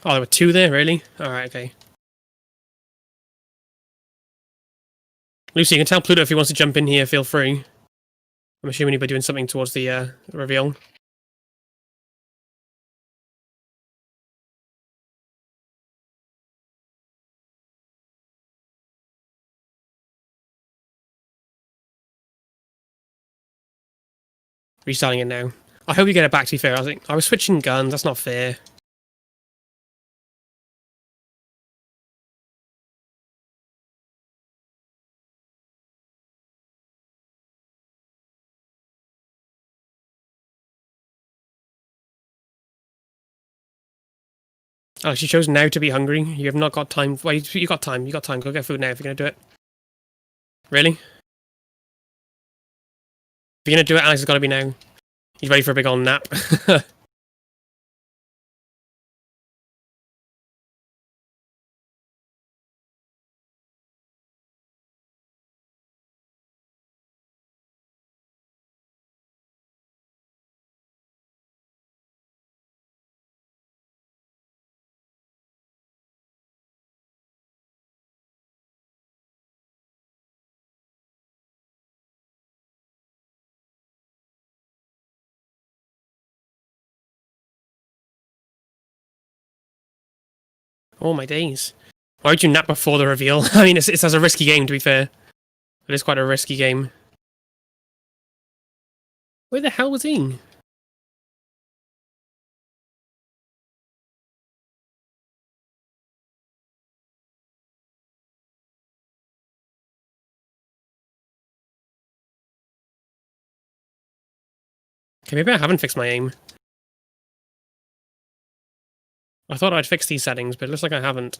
Oh, there were 2 there, really? Alright, okay. Lucy, you can tell Pluto if he wants to jump in here, feel free. I'm assuming he'll be doing something towards the reveal. Restarting it now. I hope you get it back, to be fair. I was switching guns, that's not fair. Oh, she chose now to be hungry. You have not got time. Well, you got time. You got time. Go get food now if you're going to do it. Really? If you're going to do it, Alex has got to be now. He's ready for a big old nap. Oh my days. Why would you nap before the reveal? I mean, it's a risky game, to be fair. It is quite a risky game. Where the hell was he? Okay, maybe I haven't fixed my aim. I thought I'd fix these settings, but it looks like I haven't.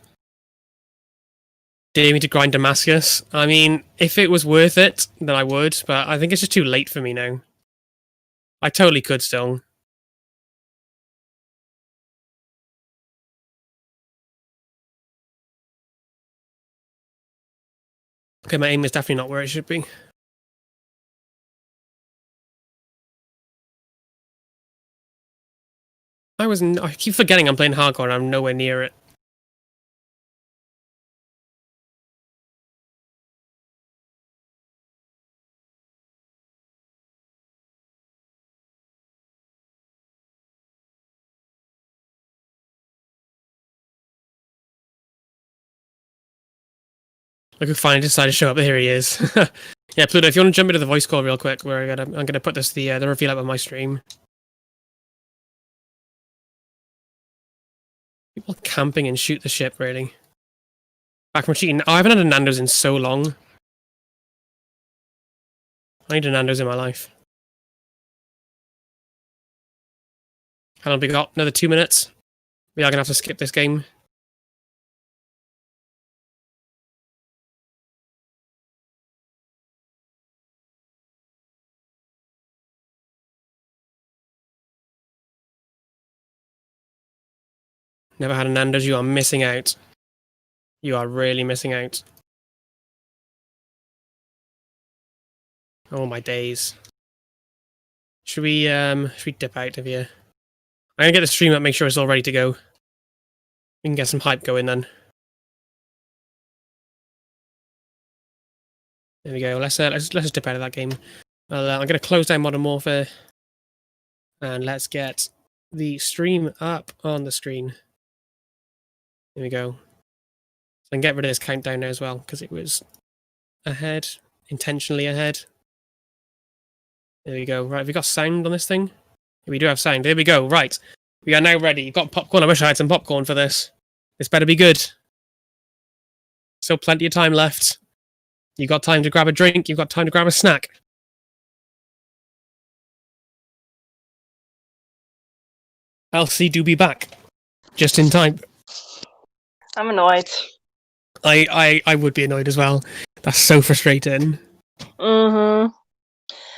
Dare me to grind Damascus? I mean, if it was worth it, then I would, but I think it's just too late for me now. I totally could still. Okay, my aim is definitely not where it should be. I keep forgetting I'm playing hardcore and I'm nowhere near it. Look who finally decided to show up. Here he is. Yeah, Pluto, if you want to jump into the voice call real quick, I'm gonna put the reveal up on my stream. People camping and shoot the ship, really. Back from cheating. Oh, I haven't had a Nando's in so long. I need a Nando's in my life. How long have we got? Another 2 minutes? We are gonna have to skip this game. Never had a Nando's, you are missing out. You are really missing out. Oh my days. Should we dip out of here? I'm gonna get the stream up, make sure it's all ready to go. We can get some hype going then. There we go. Let's just dip out of that game. I'm gonna close down Modern Warfare, and let's get the stream up on the screen. There we go. So I can get rid of this countdown now as well, because it was ahead, intentionally ahead. There we go. Right, have we got sound on this thing? Yeah, we do have sound. There we go. Right. We are now ready. You've got popcorn. I wish I had some popcorn for this. This better be good. Still plenty of time left. You've got time to grab a drink. You've got time to grab a snack. Elsie do be back. Just in time. I'm annoyed. I would be annoyed as well. That's so frustrating. I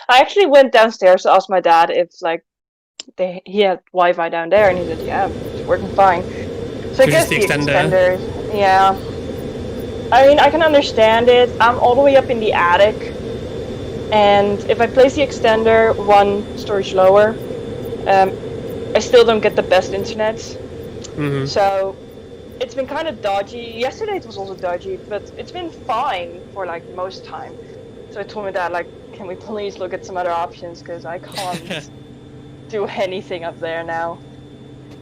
actually went downstairs to ask my dad if he had Wi-Fi down there, and he said, "Yeah, it's working fine." So I guess the extenders. Yeah. I mean, I can understand it. I'm all the way up in the attic, and if I place the extender one storage lower, I still don't get the best internet. So it's been kind of dodgy. Yesterday it was also dodgy, but it's been fine for like most time. So I told my dad, like, can we please look at some other options, because I can't do anything up there now.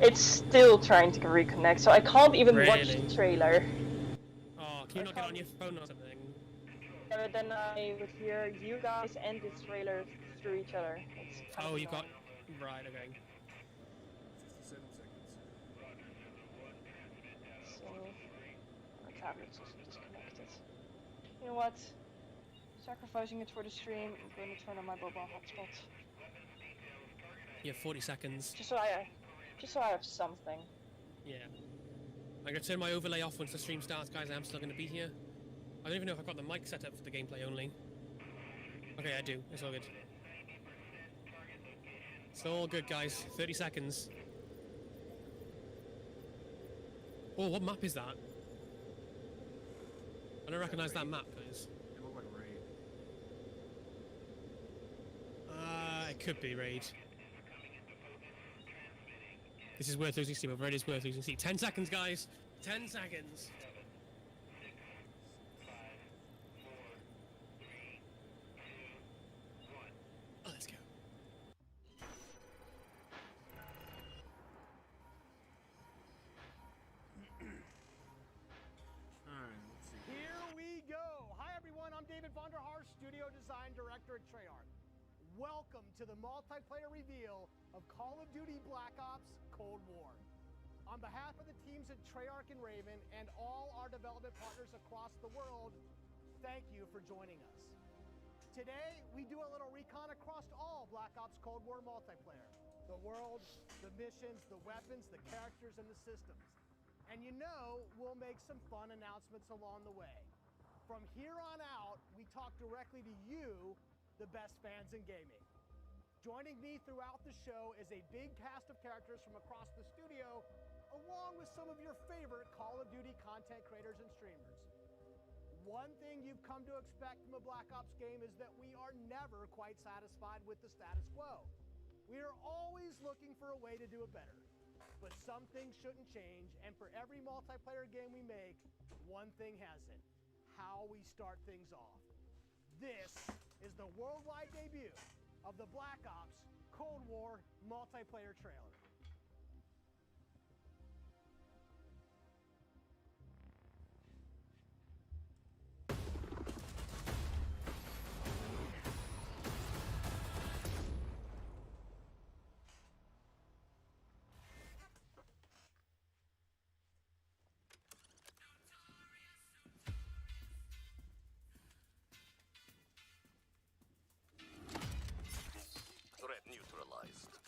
It's still trying to reconnect, so I can't even watch the trailer. Oh, can you not get on your phone or something? Yeah, but then I would hear you guys and the trailer through each other. It's kind of you got... annoying. Right, okay. 67 seconds. So, our tablet's also disconnected. You know what? Sacrificing it for the stream, I'm going to turn on my mobile hotspot. You have 40 seconds. Just so I have something. Yeah. I'm going to turn my overlay off once the stream starts, guys. I am still going to be here. I don't even know if I've got the mic set up for the gameplay only. Okay, I do. It's all good. It's all good, guys. 30 seconds. Oh, what map is that? I don't recognise that map, guys. It looked like a raid. It could be raid. This is worth losing steam over. It is worth losing steam. 10 seconds, guys. 10 seconds. Oh, let's go. Alright, let's see. Here we go. Hi everyone, I'm David Vonderhaar, Studio Design Director at Treyarch. Welcome to the multiplayer reveal of Call of Duty Black Ops Cold War. On behalf of the teams at Treyarch and Raven and all our development partners across the world, thank you for joining us. Today, we do a little recon across all Black Ops Cold War multiplayer. The world, the missions, the weapons, the characters, and the systems. And you know, we'll make some fun announcements along the way. From here on out, we talk directly to you, the best fans in gaming. Joining me throughout the show is a big cast of characters from across the studio, along with some of your favorite Call of Duty content creators and streamers. One thing you've come to expect from a Black Ops game is that we are never quite satisfied with the status quo. We are always looking for a way to do it better. But some things shouldn't change, and for every multiplayer game we make, one thing hasn't: how we start things off. This is the worldwide debut of the Black Ops Cold War multiplayer trailer. Threat neutralized.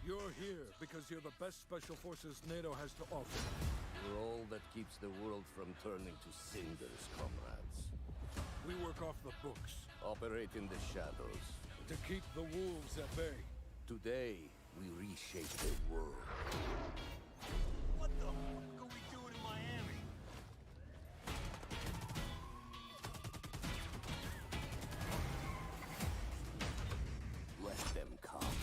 You're here because you're the best special forces NATO has to offer. We're all that keeps the world from turning to cinders, comrades. We work off the books Operate in the shadows. to keep the wolves at bay. Today, we reshape the world. What the fuck are we doing in Miami? Let them come.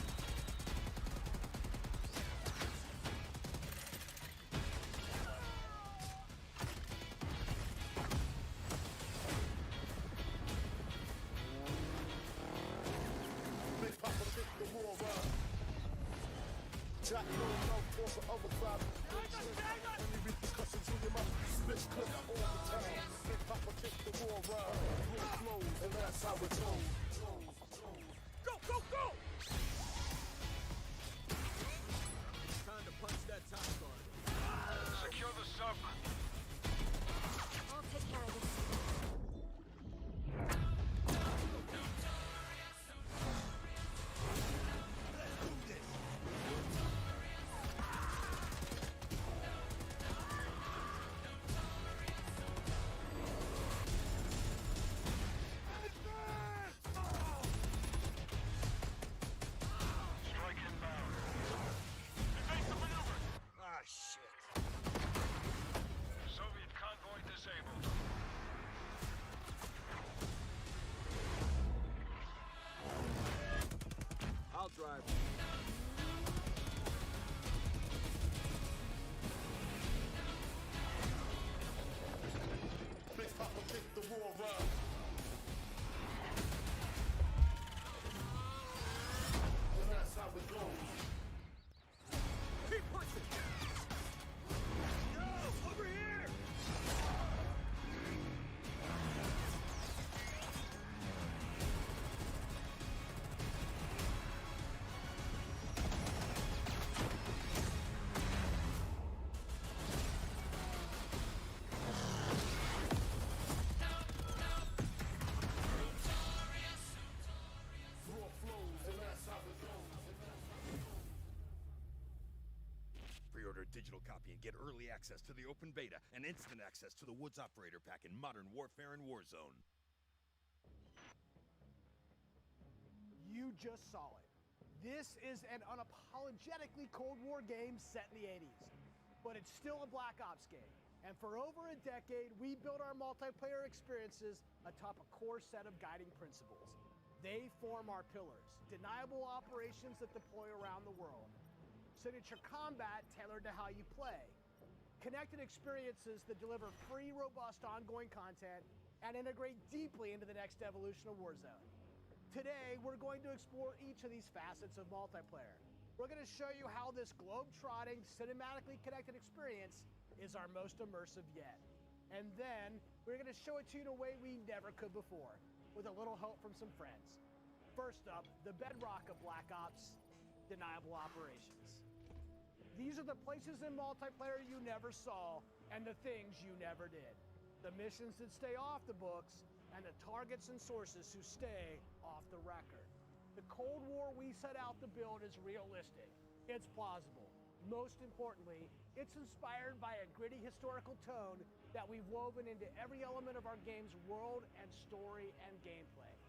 Big Papa took the war ride. Jack no force of overdrive. Only repercussions in your mouth. Split clip all the time. Big Papa took the war ride. Real flows, and that's how it goes. Go, go, go! Time to punch that top guard. Secure the sub. I'll take care of this. Strike inbound. Evasive maneuver. Ah, shit. Soviet convoy disabled. I'll drive. digital copy and get early access to the open beta and instant access to the Woods Operator Pack in Modern Warfare and Warzone. You just saw it. This is an unapologetically Cold War game set in the 80s, but it's still a Black Ops game. And for over a decade, we built our multiplayer experiences atop a core set of guiding principles. They form our pillars: deniable operations that deploy around the world, signature combat tailored to how you play, connected experiences that deliver free, robust, ongoing content, and integrate deeply into the next evolution of Warzone. Today, we're going to explore each of these facets of multiplayer. We're going to show you how this globe-trotting, cinematically connected experience is our most immersive yet. And then, we're going to show it to you in a way we never could before, with a little help from some friends. First up, the bedrock of Black Ops, deniable operations. These are the places in multiplayer you never saw, and the things you never did. The missions that stay off the books, and the targets and sources who stay off the record. The Cold War we set out to build is realistic. It's plausible. Most importantly, it's inspired by a gritty historical tone that we've woven into every element of our game's world and story and gameplay.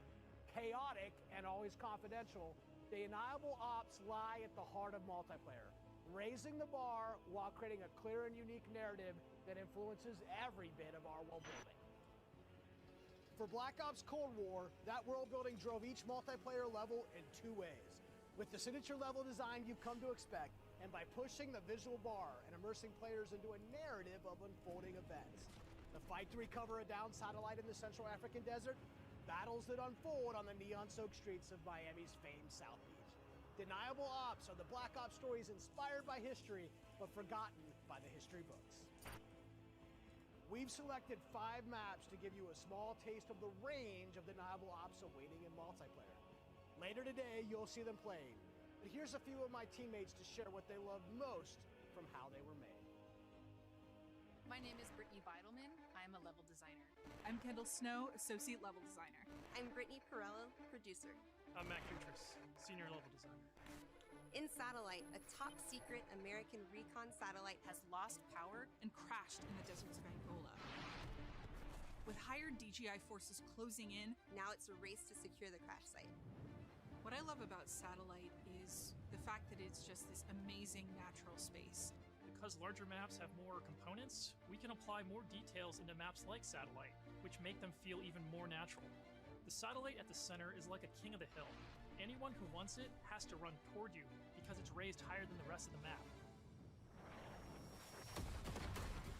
Chaotic and always confidential, the deniable ops lie at the heart of multiplayer, raising the bar while creating a clear and unique narrative that influences every bit of our world building. For Black Ops Cold War, that world building drove each multiplayer level in two ways: with the signature level design you've come to expect, and by pushing the visual bar and immersing players into a narrative of unfolding events. The fight to recover a downed satellite in the Central African desert, battles that unfold on the neon-soaked streets of Miami's famed South Beach. Deniable Ops are the Black Ops stories inspired by history, but forgotten by the history books. We've selected 5 maps to give you a small taste of the range of deniable ops awaiting in multiplayer. Later today, you'll see them playing, but here's a few of my teammates to share what they loved most from how they were made. My name is Brittany Beidelman. I'm a level designer. I'm Kendall Snow, associate level designer. I'm Brittany Perello, producer. I'm Matt Kutris, senior level designer. In Satellite, a top-secret American recon satellite has lost power and crashed in the deserts of Angola. With hired DJI forces closing in, now it's a race to secure the crash site. What I love about Satellite is the fact that it's just this amazing natural space. Because larger maps have more components, we can apply more details into maps like Satellite, which make them feel even more natural. The satellite at the center is like a king of the hill. Anyone who wants it has to run toward you because it's raised higher than the rest of the map.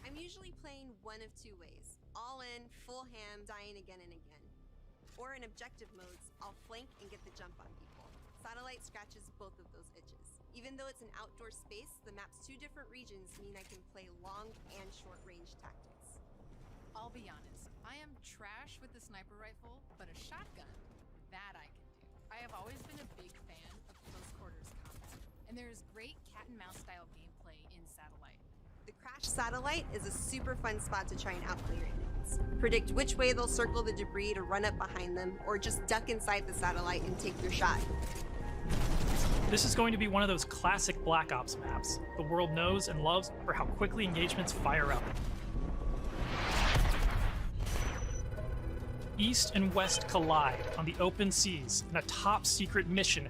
I'm usually playing one of 2 ways: all in, full ham, dying again and again. Or in objective modes, I'll flank and get the jump on people. Satellite scratches both of those itches. Even though it's an outdoor space, the map's 2 different regions mean I can play long and short range tactics. I'll be honest, I am trash with the sniper rifle, but a shotgun, that I can do. I have always been a big fan of close quarters combat, and there is great cat and mouse style gameplay in Satellite. The crashed satellite is a super fun spot to try and outplay your enemies. Predict which way they'll circle the debris to run up behind them, or just duck inside the satellite and take your shot. This is going to be one of those classic Black Ops maps the world knows and loves for how quickly engagements fire up. East and West collide on the open seas in a top-secret mission.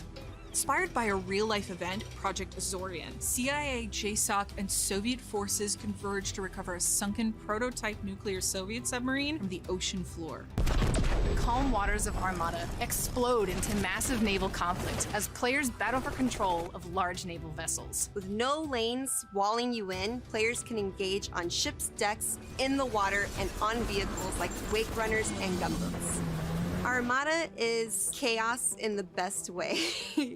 Inspired by a real-life event, Project Azorian, CIA, JSOC, and Soviet forces converge to recover a sunken prototype nuclear Soviet submarine from the ocean floor. The calm waters of Armada explode into massive naval conflict as players battle for control of large naval vessels. With no lanes walling you in, players can engage on ships' decks, in the water, and on vehicles like wake runners and gunboats. Armada is chaos in the best way.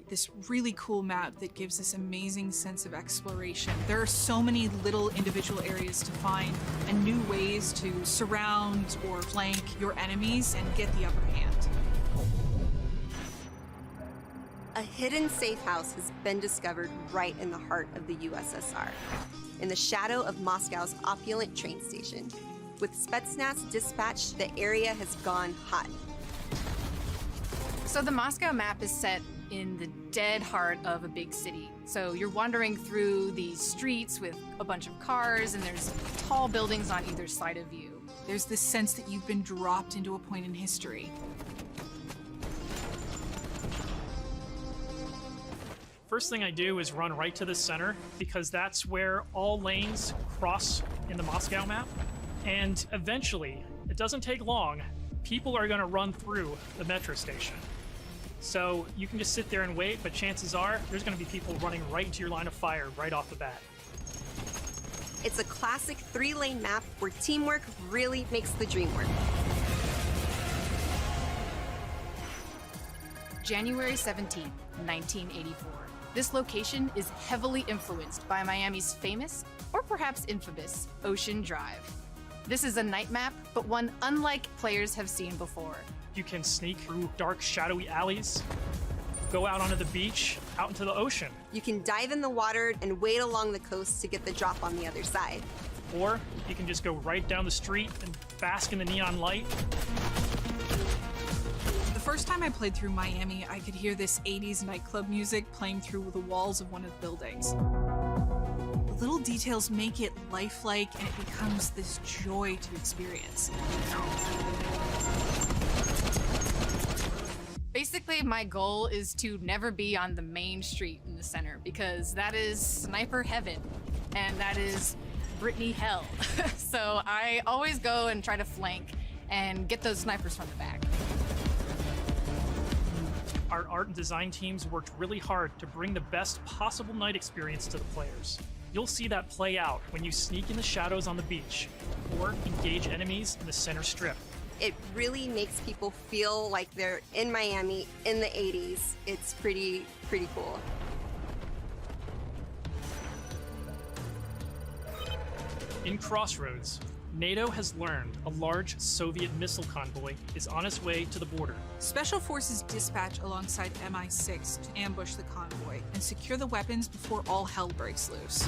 This really cool map that gives this amazing sense of exploration. There are so many little individual areas to find and new ways to surround or flank your enemies and get the upper hand. A hidden safe house has been discovered right in the heart of the USSR, in the shadow of Moscow's opulent train station. With Spetsnaz dispatched, the area has gone hot. So the Moscow map is set in the dead heart of a big city. So you're wandering through these streets with a bunch of cars, and there's tall buildings on either side of you. There's this sense that you've been dropped into a point in history. First thing I do is run right to the center, because that's where all lanes cross in the Moscow map. And eventually, it doesn't take long, people are going to run through the metro station. So you can just sit there and wait, but chances are there's going to be people running right into your line of fire right off the bat. It's a classic 3-lane map where teamwork really makes the dream work. January 17th, 1984. This location is heavily influenced by Miami's famous, or perhaps infamous, Ocean Drive. This is a night map, but one unlike players have seen before. You can sneak through dark, shadowy alleys, go out onto the beach, out into the ocean. You can dive in the water and wade along the coast to get the drop on the other side. Or you can just go right down the street and bask in the neon light. The first time I played through Miami, I could hear this 80s nightclub music playing through the walls of one of the buildings. The little details make it lifelike, and it becomes this joy to experience. Basically, my goal is to never be on the main street in the center, because that is sniper heaven, and that is Brittany hell. So I always go and try to flank and get those snipers from the back. Our art and design teams worked really hard to bring the best possible night experience to the players. You'll see that play out when you sneak in the shadows on the beach, or engage enemies in the center strip. It really makes people feel like they're in Miami in the 80s. It's pretty cool. In Crossroads, NATO has learned a large Soviet missile convoy is on its way to the border. Special forces dispatch alongside MI6 to ambush the convoy and secure the weapons before all hell breaks loose.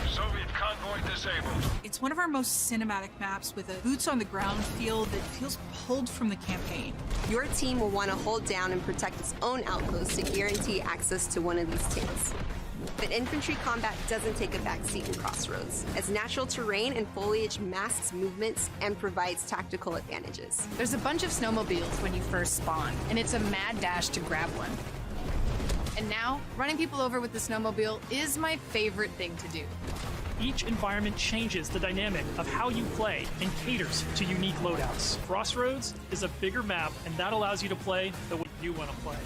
Soviet convoy disabled. It's one of our most cinematic maps with a boots-on-the-ground feel that feels pulled from the campaign. Your team will want to hold down and protect its own outpost to guarantee access to one of these tanks. But infantry combat doesn't take a backseat in Crossroads, as natural terrain and foliage masks movements and provides tactical advantages. There's a bunch of snowmobiles when you first spawn, and it's a mad dash to grab one. And now, running people over with the snowmobile is my favorite thing to do. Each environment changes the dynamic of how you play and caters to unique loadouts. Crossroads is a bigger map, and that allows you to play the way you want to play.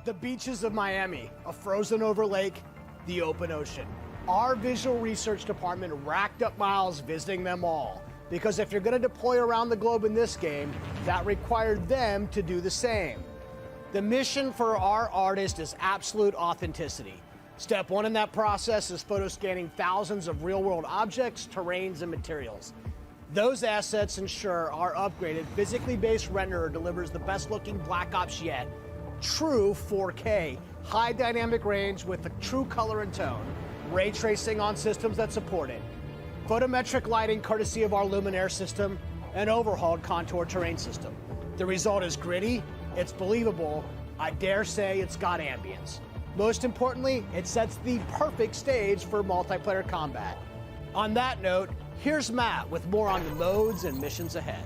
The beaches of Miami, a frozen over lake, the open ocean. Our visual research department racked up miles visiting them all, because if you're going to deploy around the globe in this game, that required them to do the same. The mission for our artist is absolute authenticity. Step one in that process is photo scanning thousands of real-world objects, terrains, and materials. Those assets ensure our upgraded, physically based renderer delivers the best-looking Black Ops yet. True 4K, high dynamic range with a true color and tone, ray tracing on systems that support it, photometric lighting courtesy of our Luminaire system, and overhauled contour terrain system. The result is gritty, it's believable, I dare say it's got ambience. Most importantly, it sets the perfect stage for multiplayer combat. On that note, here's Matt with more on the modes and missions ahead.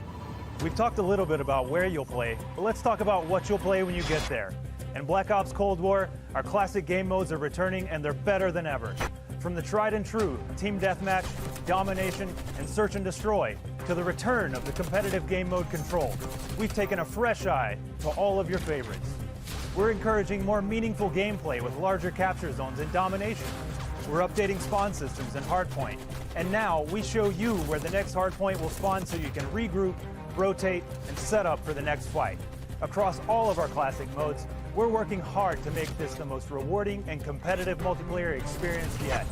We've talked a little bit about where you'll play, but let's talk about what you'll play when you get there. In Black Ops Cold War, our classic game modes are returning, and they're better than ever. From the tried and true Team Deathmatch, Domination, and Search and Destroy, to the return of the competitive game mode Control, we've taken a fresh eye to all of your favorites. We're encouraging more meaningful gameplay with larger capture zones in Domination. We're updating spawn systems in Hardpoint. And now we show you where the next Hardpoint will spawn so you can regroup, rotate, and set up for the next fight. Across all of our classic modes, we're working hard to make this the most rewarding and competitive multiplayer experience yet.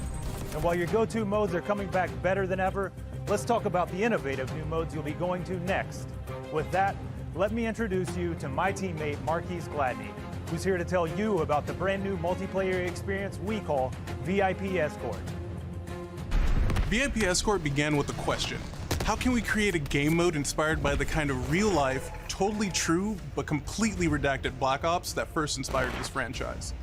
And while your go-to modes are coming back better than ever, let's talk about the innovative new modes you'll be going to next. With that, let me introduce you to my teammate Marquise Gladney, who's here to tell you about the brand new multiplayer experience we call VIP Escort. VIP Escort began with the question, How can we create a game mode inspired by the kind of real-life, totally true, but completely redacted Black Ops that first inspired this franchise?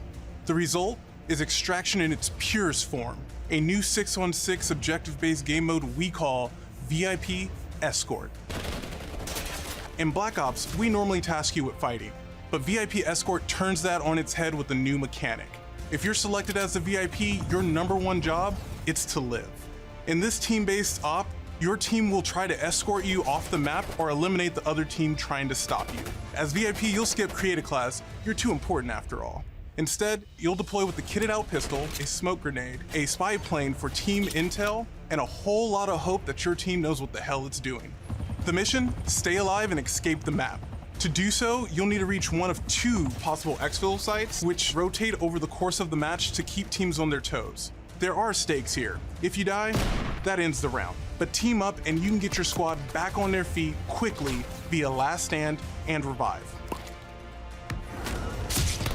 The result is Extraction in its purest form, a new 6-on-6 objective-based game mode we call VIP Escort. In Black Ops, we normally task you with fighting, but VIP Escort turns that on its head with a new mechanic. If you're selected as a VIP, your #1 job, it's to live. In this team-based op, your team will try to escort you off the map or eliminate the other team trying to stop you. As VIP, you'll skip create a class, you're too important after all. Instead, you'll deploy with a kitted out pistol, a smoke grenade, a spy plane for team intel, and a whole lot of hope that your team knows what the hell it's doing. The mission? Stay alive and escape the map. To do so, you'll need to reach one of 2 possible exfil sites, which rotate over the course of the match to keep teams on their toes. There are stakes here. If you die, that ends the round. But team up and you can get your squad back on their feet quickly via last stand and revive.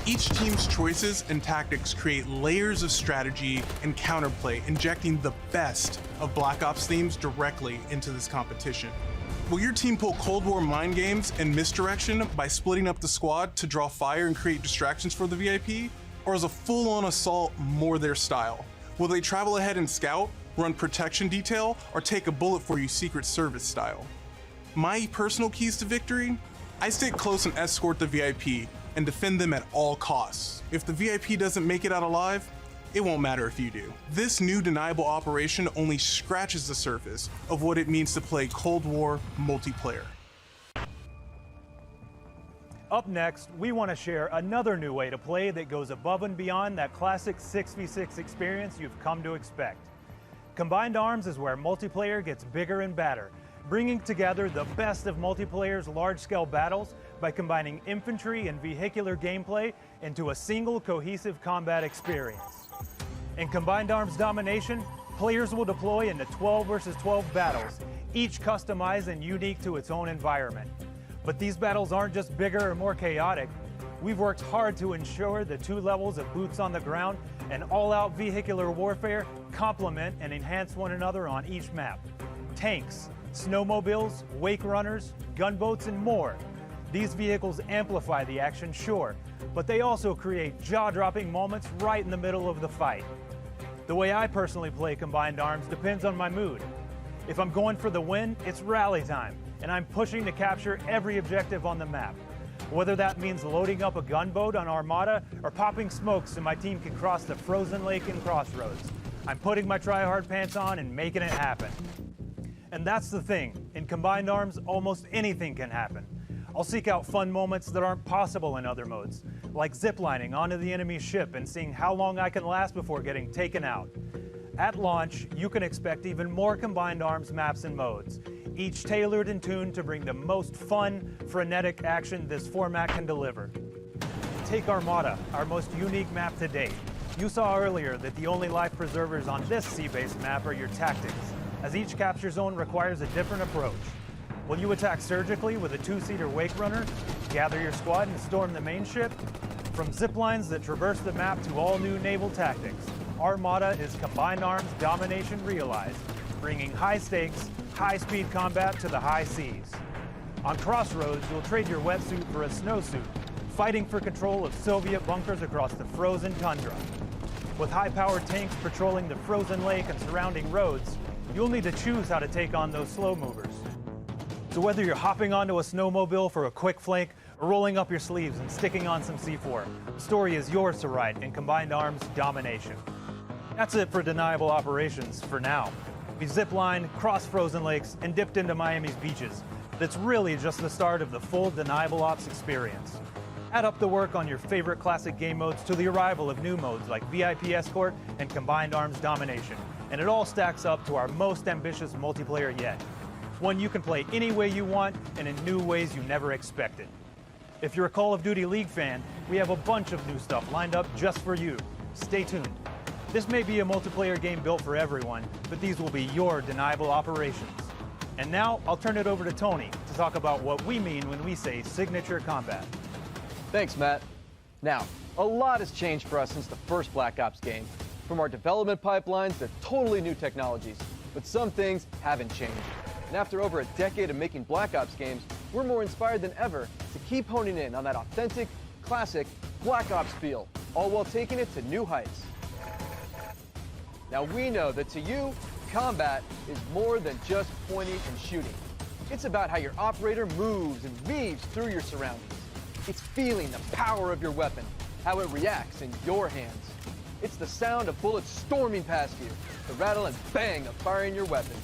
Each team's choices and tactics create layers of strategy and counterplay, injecting the best of Black Ops themes directly into this competition. Will your team pull Cold War mind games and misdirection by splitting up the squad to draw fire and create distractions for the VIP? Or is a full-on assault more their style? Will they travel ahead and scout, run protection detail, or take a bullet for you Secret Service style? My personal keys to victory? I stick close and escort the VIP and defend them at all costs. If the VIP doesn't make it out alive, it won't matter if you do. This new deniable operation only scratches the surface of what it means to play Cold War multiplayer. Up next, we want to share another new way to play that goes above and beyond that classic 6v6 experience you've come to expect. Combined Arms is where multiplayer gets bigger and badder, bringing together the best of multiplayer's large-scale battles by combining infantry and vehicular gameplay into a single cohesive combat experience. In Combined Arms Domination, players will deploy into 12 versus 12 battles, each customized and unique to its own environment. But these battles aren't just bigger or more chaotic. We've worked hard to ensure the 2 levels of boots on the ground and all-out vehicular warfare complement and enhance one another on each map. Tanks, snowmobiles, wake runners, gunboats, and more. These vehicles amplify the action, sure, but they also create jaw-dropping moments right in the middle of the fight. The way I personally play Combined Arms depends on my mood. If I'm going for the win, it's rally time, and I'm pushing to capture every objective on the map. Whether that means loading up a gunboat on Armada or popping smokes so my team can cross the frozen lake in Crossroads, I'm putting my try-hard pants on and making it happen. And that's the thing, in Combined Arms, almost anything can happen. I'll seek out fun moments that aren't possible in other modes, like ziplining onto the enemy's ship and seeing how long I can last before getting taken out. At launch, you can expect even more Combined Arms maps and modes, each tailored and tuned to bring the most fun, frenetic action this format can deliver. Take Armada, our most unique map to date. You saw earlier that the only life preservers on this sea-based map are your tactics, as each capture zone requires a different approach. Will you attack surgically with a 2-seater wake runner, gather your squad and storm the main ship? From zip lines that traverse the map to all new naval tactics, Armada is Combined Arms Domination realized, bringing high stakes, high-speed combat to the high seas. On Crossroads, you'll trade your wetsuit for a snowsuit, fighting for control of Soviet bunkers across the frozen tundra. With high-powered tanks patrolling the frozen lake and surrounding roads, you'll need to choose how to take on those slow movers. So whether you're hopping onto a snowmobile for a quick flank or rolling up your sleeves and sticking on some C4, the story is yours to write in Combined Arms Domination. That's it for Deniable Operations for now. We ziplined, crossed frozen lakes, and dipped into Miami's beaches. That's really just the start of the full Deniable Ops experience. Add up the work on your favorite classic game modes to the arrival of new modes like VIP Escort and Combined Arms Domination, and it all stacks up to our most ambitious multiplayer yet. One you can play any way you want and in new ways you never expected. If you're a Call of Duty League fan, we have a bunch of new stuff lined up just for you. Stay tuned. This may be a multiplayer game built for everyone, but these will be your Deniable Operations. And now, I'll turn it over to Tony to talk about what we mean when we say signature combat. Thanks, Matt. Now, a lot has changed for us since the first Black Ops game. From our development pipelines to totally new technologies. But some things haven't changed. And after over a decade of making Black Ops games, we're more inspired than ever to keep honing in on that authentic, classic Black Ops feel, all while taking it to new heights. Now we know that to you, combat is more than just pointing and shooting. It's about how your operator moves and weaves through your surroundings. It's feeling the power of your weapon, how it reacts in your hands. It's the sound of bullets storming past you, the rattle and bang of firing your weapon.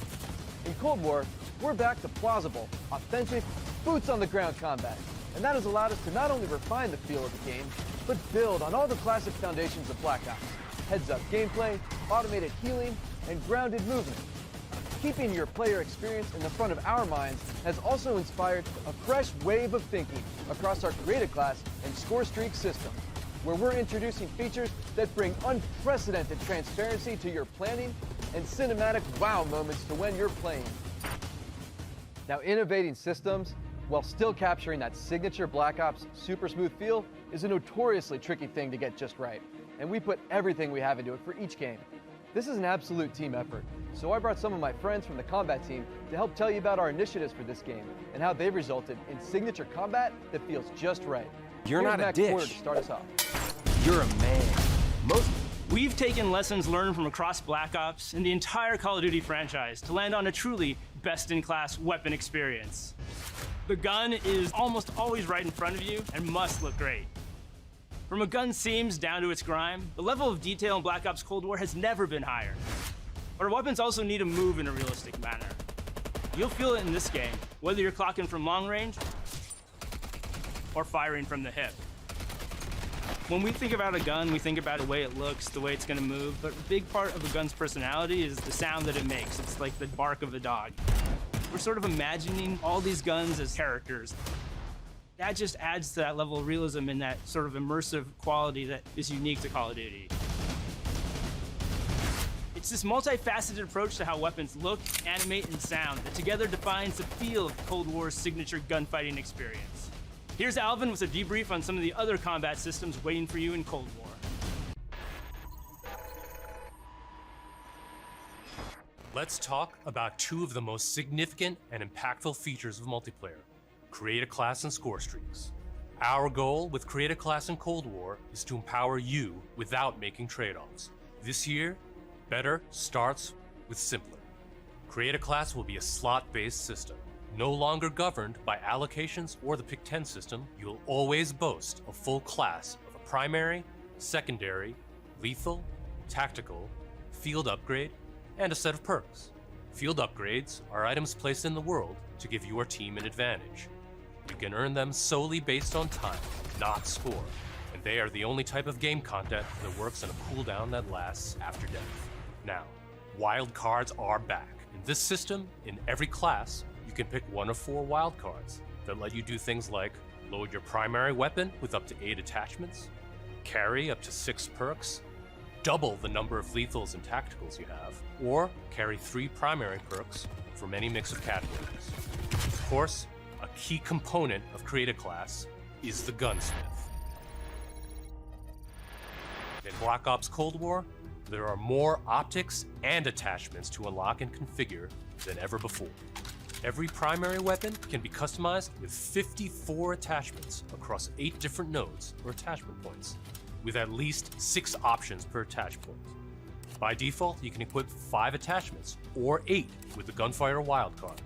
In Cold War, we're back to plausible, authentic, boots-on-the-ground combat. And that has allowed us to not only refine the feel of the game, but build on all the classic foundations of Black Ops. Heads-up gameplay, automated healing, and grounded movement. Keeping your player experience in the front of our minds has also inspired a fresh wave of thinking across our creative class and score streak system, where we're introducing features that bring unprecedented transparency to your planning and cinematic wow moments to when you're playing. Now, innovating systems while still capturing that signature Black Ops super smooth feel is a notoriously tricky thing to get just right, and we put everything we have into it for each game. This is an absolute team effort, so I brought some of my friends from the combat team to help tell you about our initiatives for this game and how they've resulted in signature combat that feels just right. You're Here's not Matt a dish. Porter to start us off. You're a man. We've taken lessons learned from across Black Ops and the entire Call of Duty franchise to land on a truly best-in-class weapon experience. The gun is almost always right in front of you and must look great. From a gun's seams down to its grime, the level of detail in Black Ops Cold War has never been higher. But our weapons also need to move in a realistic manner. You'll feel it in this game, whether you're clocking from long range or firing from the hip. When we think about a gun, we think about the way it looks, the way it's gonna move, but a big part of a gun's personality is the sound that it makes. It's like the bark of a dog. We're sort of imagining all these guns as characters. That just adds to that level of realism and that sort of immersive quality that is unique to Call of Duty. It's this multifaceted approach to how weapons look, animate, and sound that together defines the feel of Cold War's signature gunfighting experience. Here's Alvin with a debrief on some of the other combat systems waiting for you in Cold War. Let's talk about two of the most significant and impactful features of multiplayer: create a class and score streaks. Our goal with Create a Class in Cold War is to empower you without making trade-offs. This year, better starts with simpler. Create a Class will be a slot-based system. No longer governed by allocations or the Pick 10 system, you'll always boast a full class of a primary, secondary, lethal, tactical, field upgrade, and a set of perks. Field upgrades are items placed in the world to give your team an advantage. You can earn them solely based on time, not score, and they are the only type of game content that works on a cooldown that lasts after death. Now, wild cards are back. In this system, in every class, you can pick one of 4 wild cards that let you do things like load your primary weapon with up to 8 attachments, carry up to 6 perks, double the number of lethals and tacticals you have, or carry 3 primary perks from any mix of categories. Of course, a key component of Create a Class is the gunsmith. In Black Ops Cold War, there are more optics and attachments to unlock and configure than ever before. Every primary weapon can be customized with 54 attachments across 8 different nodes or attachment points, with at least 6 options per attach point. By default, you can equip 5 attachments, or 8 with the Gunfighter wildcard.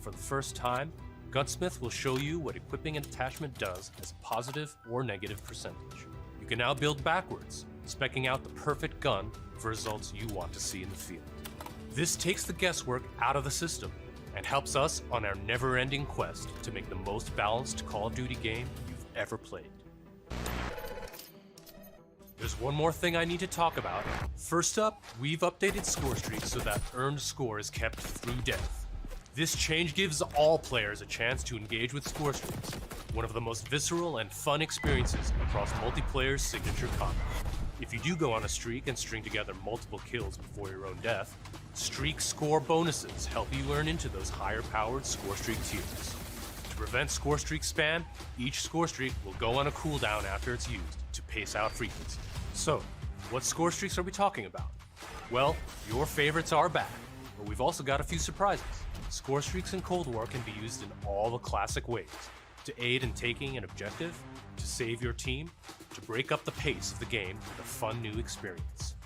For the first time, Gunsmith will show you what equipping an attachment does as a positive or negative percentage. You can now build backwards, speccing out the perfect gun for results you want to see in the field. This takes the guesswork out of the system and helps us on our never-ending quest to make the most balanced Call of Duty game you've ever played. There's one more thing I need to talk about. First up, we've updated score streaks so that earned score is kept through death. This change gives all players a chance to engage with score streaks, one of the most visceral and fun experiences across multiplayer's signature combat. If you do go on a streak and string together multiple kills before your own death, streak score bonuses help you earn into those higher-powered score streak tiers. To prevent score streak spam, each score streak will go on a cooldown after it's used to pace out frequency. So, what score streaks are we talking about? Well, your favorites are back, but we've also got a few surprises. Score streaks in Cold War can be used in all the classic ways: to aid in taking an objective, to save your team, to break up the pace of the game with a fun new experience.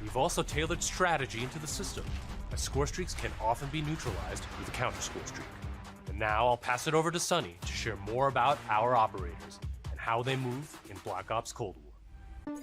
We've also tailored strategy into the system, as score streaks can often be neutralized with a counter score streak. And now I'll pass it over to Sunny to share more about our operators and how they move in Black Ops Cold War.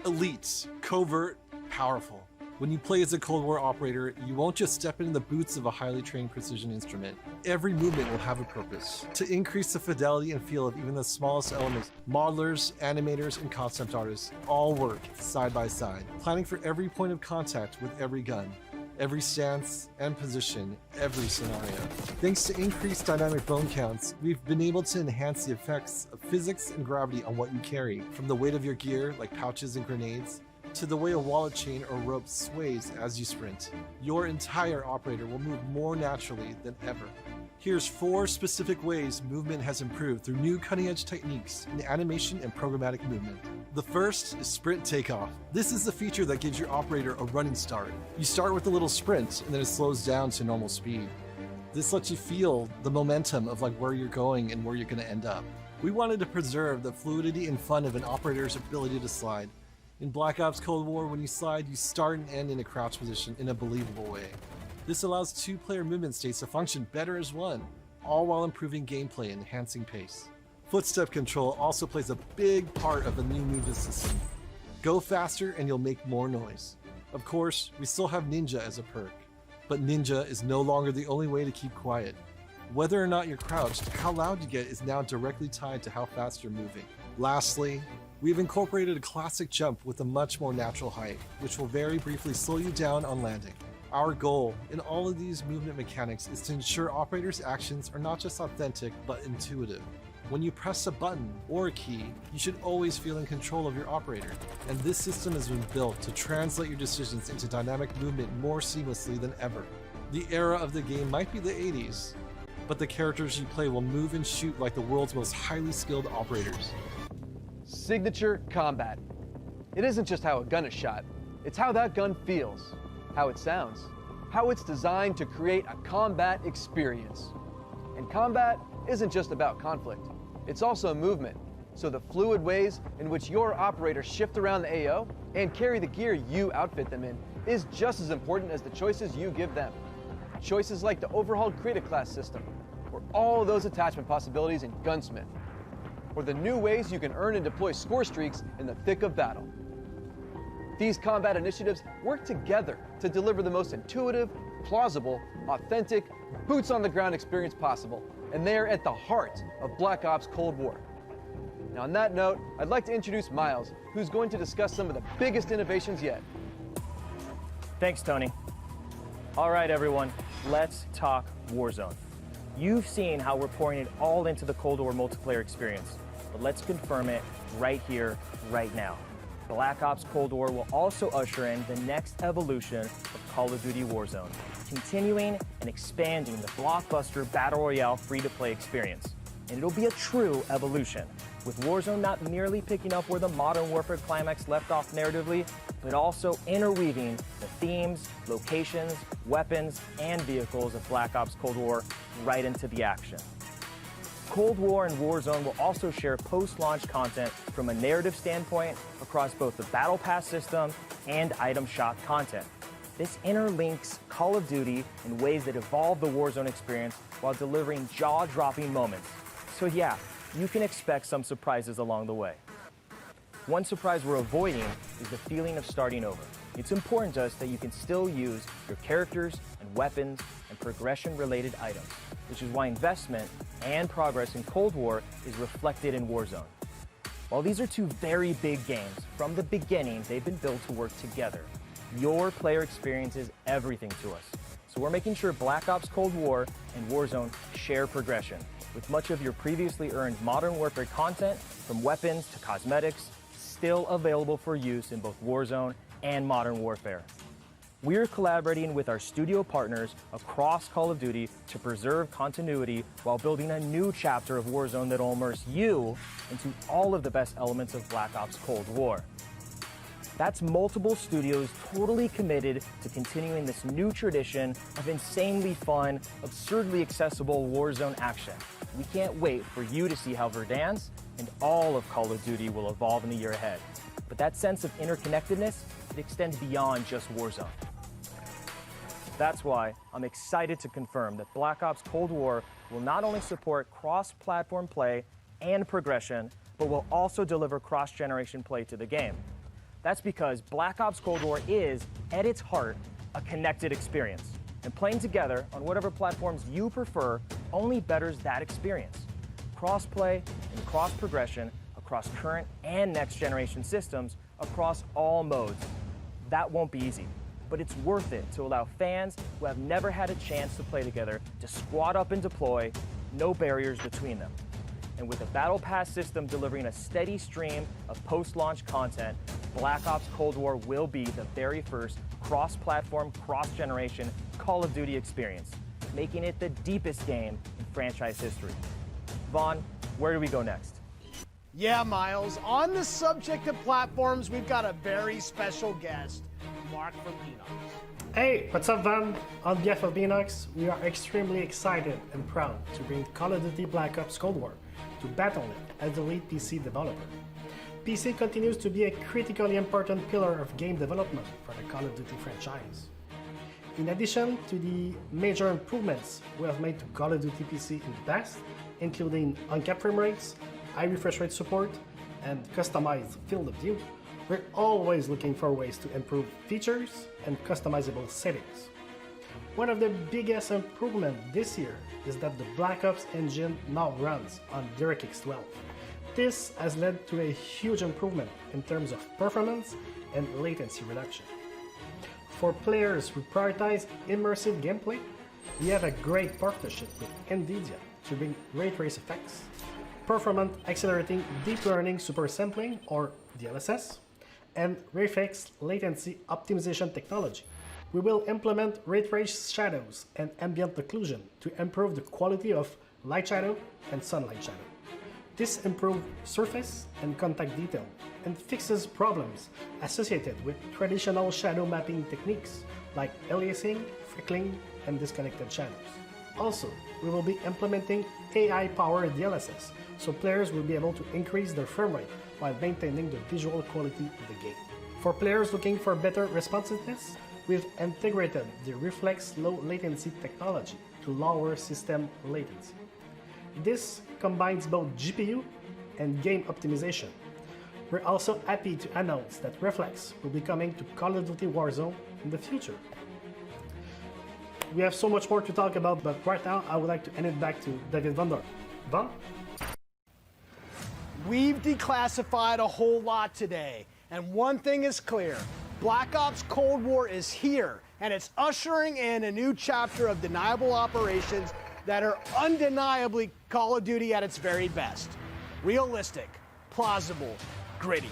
Elite, covert, powerful. When you play as a Cold War operator, you won't just step into the boots of a highly trained precision instrument. Every movement will have a purpose. To increase the fidelity and feel of even the smallest elements, modelers, animators, and concept artists all work side by side, planning for every point of contact with every gun, every stance and position, every scenario. Thanks to increased dynamic bone counts, we've been able to enhance the effects of physics and gravity on what you carry, from the weight of your gear, like pouches and grenades, to the way a wallet chain or rope sways as you sprint. Your entire operator will move more naturally than ever. Here's 4 specific ways movement has improved through new cutting-edge techniques in animation and programmatic movement. The first is sprint takeoff. This is the feature that gives your operator a running start. You start with a little sprint and then it slows down to normal speed. This lets you feel the momentum of like where you're going and where you're going to end up. We wanted to preserve the fluidity and fun of an operator's ability to slide. In Black Ops Cold War, when you slide, you start and end in a crouch position in a believable way. This allows 2-player movement states to function better as one, all while improving gameplay and enhancing pace. Footstep control also plays a big part of the new movement system. Go faster and you'll make more noise. Of course, we still have Ninja as a perk, but Ninja is no longer the only way to keep quiet. Whether or not you're crouched, how loud you get is now directly tied to how fast you're moving. Lastly, we've incorporated a classic jump with a much more natural height, which will very briefly slow you down on landing. Our goal in all of these movement mechanics is to ensure operators' actions are not just authentic, but intuitive. When you press a button or a key, you should always feel in control of your operator, and this system has been built to translate your decisions into dynamic movement more seamlessly than ever. The era of the game might be the 80s, but the characters you play will move and shoot like the world's most highly skilled operators. Signature combat. It isn't just how a gun is shot, it's how that gun feels, how it sounds, how it's designed to create a combat experience. And combat isn't just about conflict, it's also movement. So the fluid ways in which your operators shift around the AO and carry the gear you outfit them in is just as important as the choices you give them. Choices like the overhauled Create a Class system, or all those attachment possibilities in Gunsmith, or the new ways you can earn and deploy score streaks in the thick of battle. These combat initiatives work together to deliver the most intuitive, plausible, authentic, boots-on-the-ground experience possible, and they are at the heart of Black Ops Cold War. Now on that note, I'd like to introduce Miles, who's going to discuss some of the biggest innovations yet. Thanks, Tony. All right, everyone, let's talk Warzone. You've seen how we're pouring it all into the Cold War multiplayer experience, but let's confirm it right here, right now. Black Ops Cold War will also usher in the next evolution of Call of Duty Warzone, continuing and expanding the blockbuster Battle Royale free-to-play experience. And it'll be a true evolution, with Warzone not merely picking up where the Modern Warfare climax left off narratively, but also interweaving the themes, locations, weapons, and vehicles of Black Ops Cold War right into the action. Cold War and Warzone will also share post-launch content from a narrative standpoint across both the Battle Pass system and item shop content. This interlinks Call of Duty in ways that evolve the Warzone experience while delivering jaw-dropping moments. So yeah, you can expect some surprises along the way. One surprise we're avoiding is the feeling of starting over. It's important to us that you can still use your characters and weapons and progression-related items, which is why investment and progress in Cold War is reflected in Warzone. While these are two very big games, from the beginning they've been built to work together. Your player experience is everything to us. So we're making sure Black Ops Cold War and Warzone share progression, with much of your previously earned Modern Warfare content, from weapons to cosmetics, still available for use in both Warzone and Modern Warfare. We're collaborating with our studio partners across Call of Duty to preserve continuity while building a new chapter of Warzone that'll immerse you into all of the best elements of Black Ops Cold War. That's multiple studios totally committed to continuing this new tradition of insanely fun, absurdly accessible Warzone action. We can't wait for you to see how Verdansk and all of Call of Duty will evolve in the year ahead. But that sense of interconnectedness, it extends beyond just Warzone. That's why I'm excited to confirm that Black Ops Cold War will not only support cross-platform play and progression, but will also deliver cross-generation play to the game. That's because Black Ops Cold War is, at its heart, a connected experience. And playing together on whatever platforms you prefer only betters that experience. Cross-play and cross-progression across current and next-generation systems across all modes. That won't be easy, but it's worth it to allow fans who have never had a chance to play together to squad up and deploy, no barriers between them. And with the Battle Pass system delivering a steady stream of post-launch content, Black Ops Cold War will be the very first cross-platform, cross-generation Call of Duty experience, making it the deepest game in franchise history. Vaughn, where do we go next? Yeah, Miles, on the subject of platforms, we've got a very special guest, Mark from Enox. Hey, what's up, Van? On behalf of Enox, we are extremely excited and proud to bring Call of Duty Black Ops Cold War to Battle.net as the lead PC developer. PC continues to be a critically important pillar of game development for the Call of Duty franchise. In addition to the major improvements we have made to Call of Duty PC in the past, including uncapped frame rates, high refresh rate support, and customized field of view, we're always looking for ways to improve features and customizable settings. One of the biggest improvements this year is that the Black Ops engine now runs on DirectX 12. This has led to a huge improvement in terms of performance and latency reduction. For players who prioritize immersive gameplay, we have a great partnership with NVIDIA to bring ray trace effects, performance accelerating deep learning super sampling or DLSS, and reflex latency optimization technology. We will implement ray trace shadows and ambient occlusion to improve the quality of light shadow and sunlight shadow. This improves surface and contact detail and fixes problems associated with traditional shadow mapping techniques like aliasing, freckling, and disconnected shadows. Also, we will be implementing AI-powered DLSS, so players will be able to increase their frame rate while maintaining the visual quality of the game. For players looking for better responsiveness, we've integrated the Reflex low latency technology to lower system latency. This combines both GPU and game optimization. We're also happy to announce that Reflex will be coming to Call of Duty Warzone in the future. We have so much more to talk about, but right now I would like to hand it back to David Van Der. Van? We've declassified a whole lot today, and one thing is clear. Black Ops Cold War is here, and it's ushering in a new chapter of deniable operations that are undeniably Call of Duty at its very best. Realistic, plausible, gritty.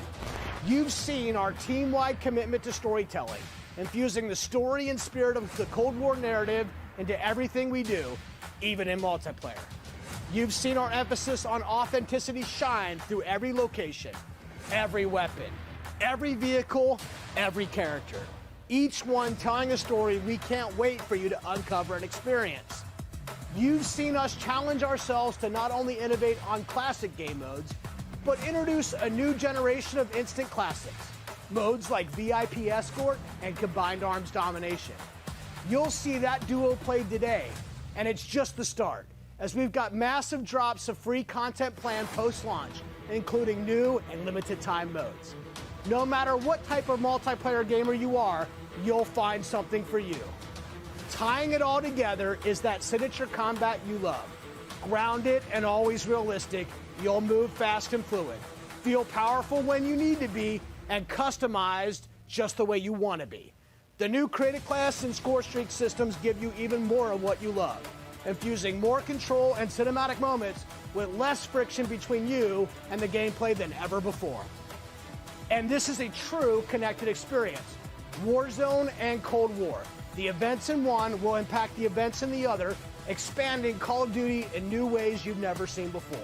You've seen our team-wide commitment to storytelling, infusing the story and spirit of the Cold War narrative into everything we do, even in multiplayer. You've seen our emphasis on authenticity shine through every location, every weapon, every vehicle, every character. Each one telling a story we can't wait for you to uncover and experience. You've seen us challenge ourselves to not only innovate on classic game modes, but introduce a new generation of instant classics. Modes like VIP Escort and Combined Arms Domination. You'll see that duo played today, and it's just the start, as we've got massive drops of free content planned post-launch, including new and limited time modes. No matter what type of multiplayer gamer you are, you'll find something for you. Tying it all together is that signature combat you love. Grounded and always realistic, you'll move fast and fluid, feel powerful when you need to be, and customized just the way you want to be. The new Creative Class and Score Streak systems give you even more of what you love, infusing more control and cinematic moments with less friction between you and the gameplay than ever before. And this is a true connected experience. Warzone and Cold War. The events in one will impact the events in the other, expanding Call of Duty in new ways you've never seen before.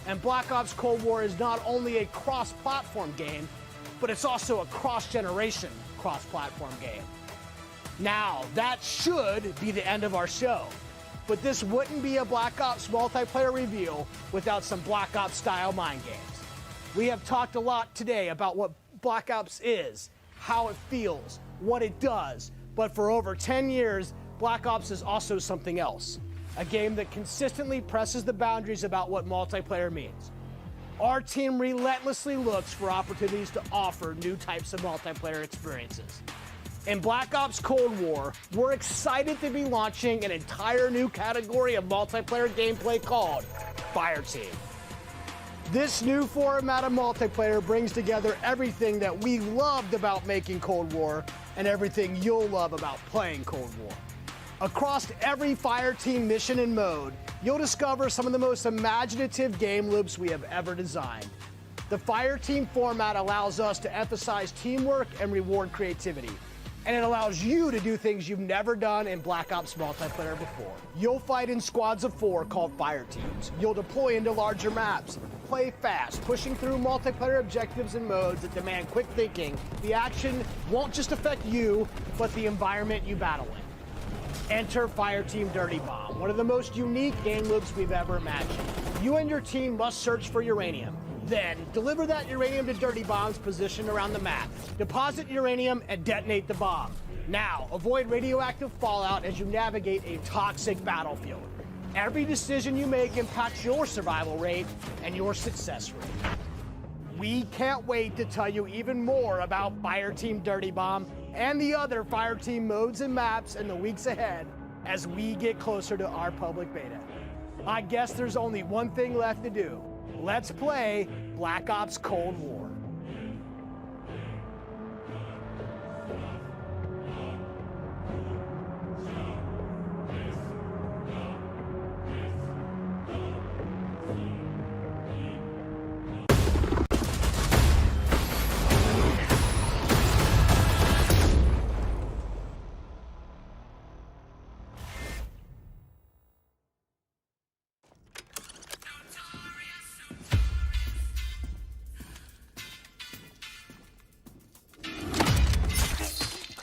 And Black Ops Cold War is not only a cross-platform game, but it's also a cross-generation, cross-platform game. Now, that should be the end of our show, but this wouldn't be a Black Ops multiplayer reveal without some Black Ops style mind games. We have talked a lot today about what Black Ops is, how it feels, what it does, but for over 10 years, Black Ops is also something else. A game that consistently presses the boundaries about what multiplayer means. Our team relentlessly looks for opportunities to offer new types of multiplayer experiences. In Black Ops Cold War, we're excited to be launching an entire new category of multiplayer gameplay called Fireteam. This new format of multiplayer brings together everything that we loved about making Cold War and everything you'll love about playing Cold War. Across every Fireteam mission and mode, you'll discover some of the most imaginative game loops we have ever designed. The Fireteam format allows us to emphasize teamwork and reward creativity, and it allows you to do things you've never done in Black Ops multiplayer before. You'll fight in squads of 4 called Fire Teams. You'll deploy into larger maps, play fast, pushing through multiplayer objectives and modes that demand quick thinking. The action won't just affect you, but the environment you battle in. Enter Fireteam Dirty Bomb, one of the most unique game loops we've ever imagined. You and your team must search for uranium. Then, deliver that uranium to Dirty Bomb's position around the map. Deposit uranium and detonate the bomb. Now, avoid radioactive fallout as you navigate a toxic battlefield. Every decision you make impacts your survival rate and your success rate. We can't wait to tell you even more about Fireteam Dirty Bomb and the other Fireteam modes and maps in the weeks ahead as we get closer to our public beta. I guess there's only one thing left to do. Let's play Black Ops Cold War.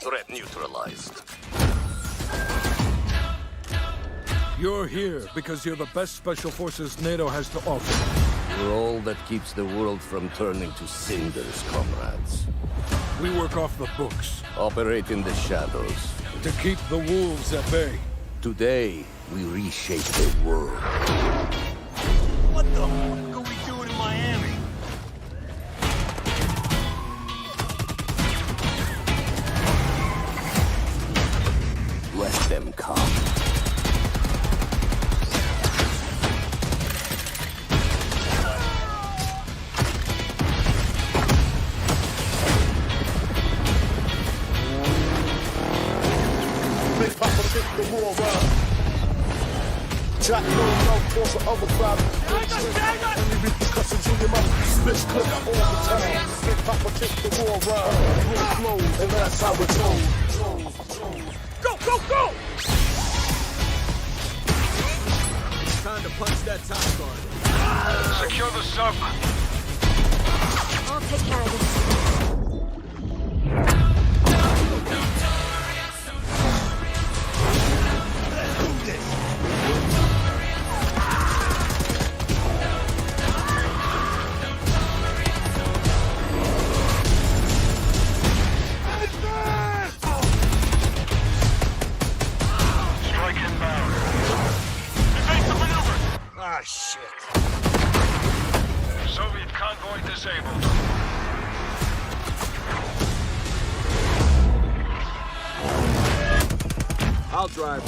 Threat neutralized. You're here because you're the best special forces NATO has to offer. You're all that keeps the world from turning to cinders, comrades. We work off the books. Operate in the shadows. To keep the wolves at bay. Today, we reshape the world. What the fuck are we doing in Miami? Let them come. Big Papa kick the war up. Jack no force of other crowd. Any repercussions in your mouth. Bitch clip all the time. Big Papa kick the war up. Roll flows, and that's how it's goes. Go, go, go! It's time to punch that top guard. Secure the sub. I'll take care of this. Ah, shit. Soviet convoy disabled. I'll drive.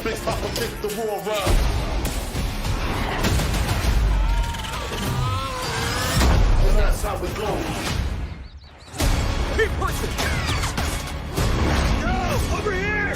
Big Papa kick the war up. And that's how it goes. Keep pushing! Yo, over here!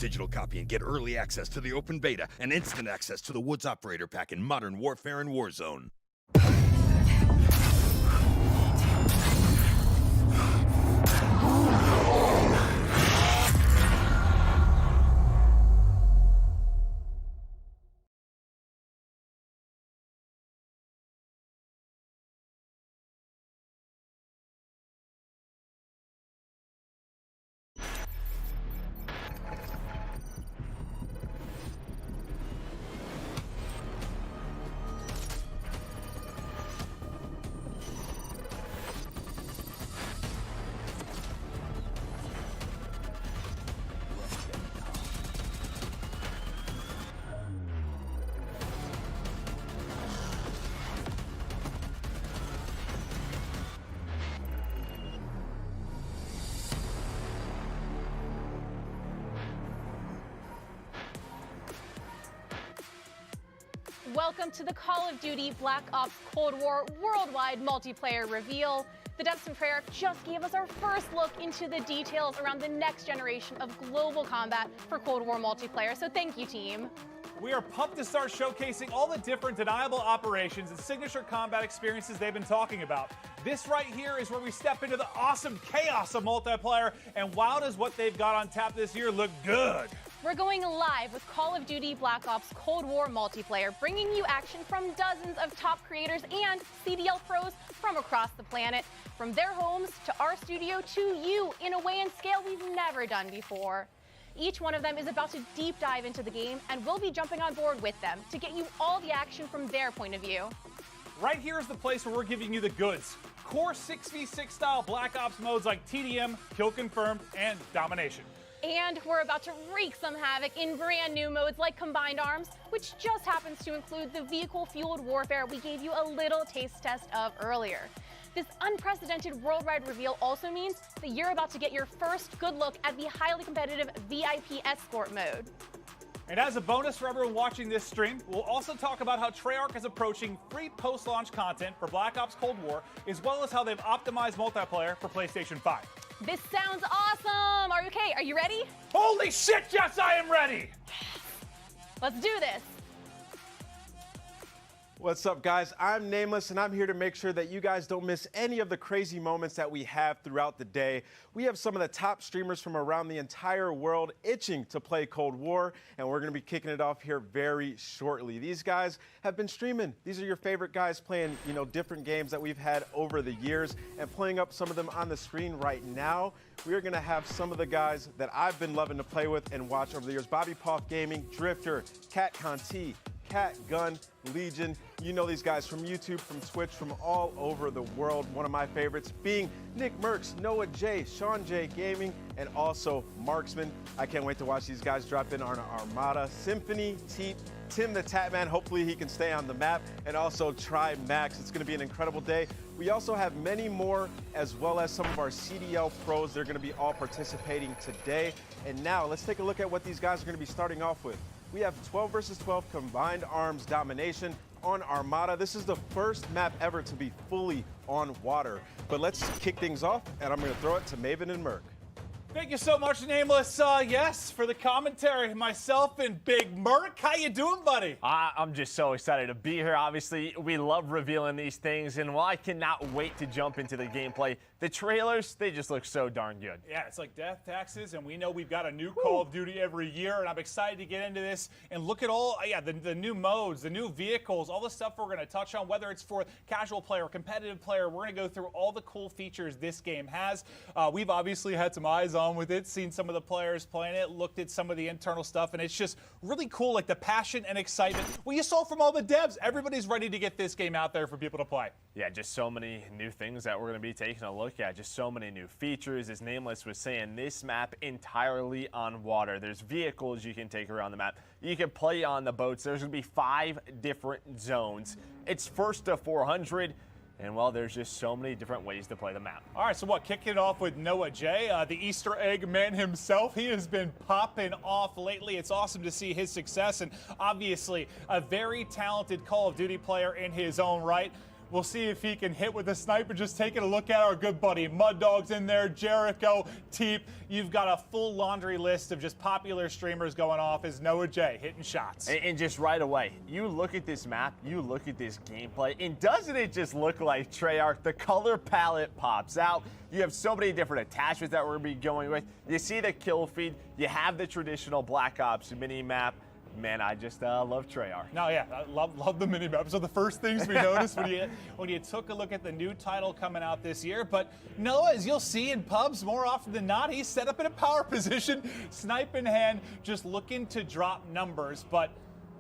digital copy and get early access to the open beta and instant access to the Woods Operator Pack in Modern Warfare and Warzone. Welcome to the Call of Duty Black Ops Cold War worldwide multiplayer reveal. The devs from Treyarch just gave us our first look into the details around the next generation of global combat for Cold War multiplayer, so thank you, team. We are pumped to start showcasing all the different deniable operations and signature combat experiences they've been talking about. This right here is where we step into the awesome chaos of multiplayer, and wow, does what they've got on tap this year look good. We're going live with Call of Duty Black Ops Cold War multiplayer, bringing you action from dozens of top creators and CDL pros from across the planet, from their homes to our studio to you, in a way and scale we've never done before. Each one of them is about to deep dive into the game, and we'll be jumping on board with them to get you all the action from their point of view. Right here is the place where we're giving you the goods. Core 6v6 style Black Ops modes like TDM, Kill Confirmed, and Domination. And we're about to wreak some havoc in brand new modes like Combined Arms, which just happens to include the vehicle-fueled warfare we gave you a little taste test of earlier. This unprecedented worldwide reveal also means that you're about to get your first good look at the highly competitive VIP Escort mode. And as a bonus for everyone watching this stream, we'll also talk about how Treyarch is approaching free post-launch content for Black Ops Cold War, as well as how they've optimized multiplayer for PlayStation 5. This sounds awesome! Are you okay? Are you ready? Holy shit, yes, I am ready! Let's do this! What's up, guys? I'm Nameless, and I'm here to make sure that you guys don't miss any of the crazy moments that we have throughout the day. We have some of the top streamers from around the entire world itching to play Cold War, and we're going to be kicking it off here very shortly. These guys have been streaming. These are your favorite guys playing, different games that we've had over the years, and playing up some of them on the screen right now. We are going to have some of the guys that I've been loving to play with and watch over the years. Bobby Poff Gaming, Driftor, Cat Conti, Cat Gun, Legion. You know these guys from YouTube, from Twitch, from all over the world. One of my favorites being Nick Merckx, Noah J, Sean J Gaming, and also Marksman. I can't wait to watch these guys drop in on our Armada. Symphony, Teep, Tim the Tatman, hopefully he can stay on the map, and also Try Max. It's going to be an incredible day. We also have many more, as well as some of our CDL pros. They're going to be all participating today. And now let's take a look at what these guys are going to be starting off with. We have 12 versus 12 Combined Arms Domination on Armada. This is the first map ever to be fully on water. But let's kick things off, and I'm going to throw it to Maven and Merc. Thank you so much, Nameless. Yes, for the commentary, myself and Big Merc. How you doing, buddy? I'm just so excited to be here. Obviously, we love revealing these things, and while I cannot wait to jump into the gameplay, the trailers, they just look so darn good. Yeah, it's like death taxes, and we know we've got a new Call of Duty every year, and I'm excited to get into this and look at all, the new modes, the new vehicles, all the stuff we're going to touch on, whether it's for casual player, competitive player. We're going to go through all the cool features this game has. We've obviously had some eyes on with it, seen some of the players playing it, looked at some of the internal stuff, and it's just really cool, like the passion and excitement. Well, you saw from all the devs, everybody's ready to get this game out there for people to play. Yeah, just so many new things that we're going to be taking a look at, just so many new features. As Nameless was saying, this map entirely on water. There's vehicles you can take around the map. You can play on the boats. There's going to be 5 different zones. It's first to 400. And, well, there's just so many different ways to play the map. All right, so what, kicking it off with Noah J, the Easter egg man himself. He has been popping off lately. It's awesome to see his success, and obviously a very talented Call of Duty player in his own right. We'll see if he can hit with a sniper. Just taking a look at our good buddy Mud Dog's in there, Jericho, Teep. You've got a full laundry list of just popular streamers going off as Noah J hitting shots. And just right away, you look at this map, you look at this gameplay, and doesn't it just look like Treyarch? The color palette pops out. You have so many different attachments that we're going to be going with. You see the kill feed. You have the traditional Black Ops mini map. Man, I just love Treyarch. No, yeah, I love the mini map. So the first things we noticed when you took a look at the new title coming out this year, but Noah, as you'll see in pubs more often than not, he's set up in a power position, snipe in hand, just looking to drop numbers. But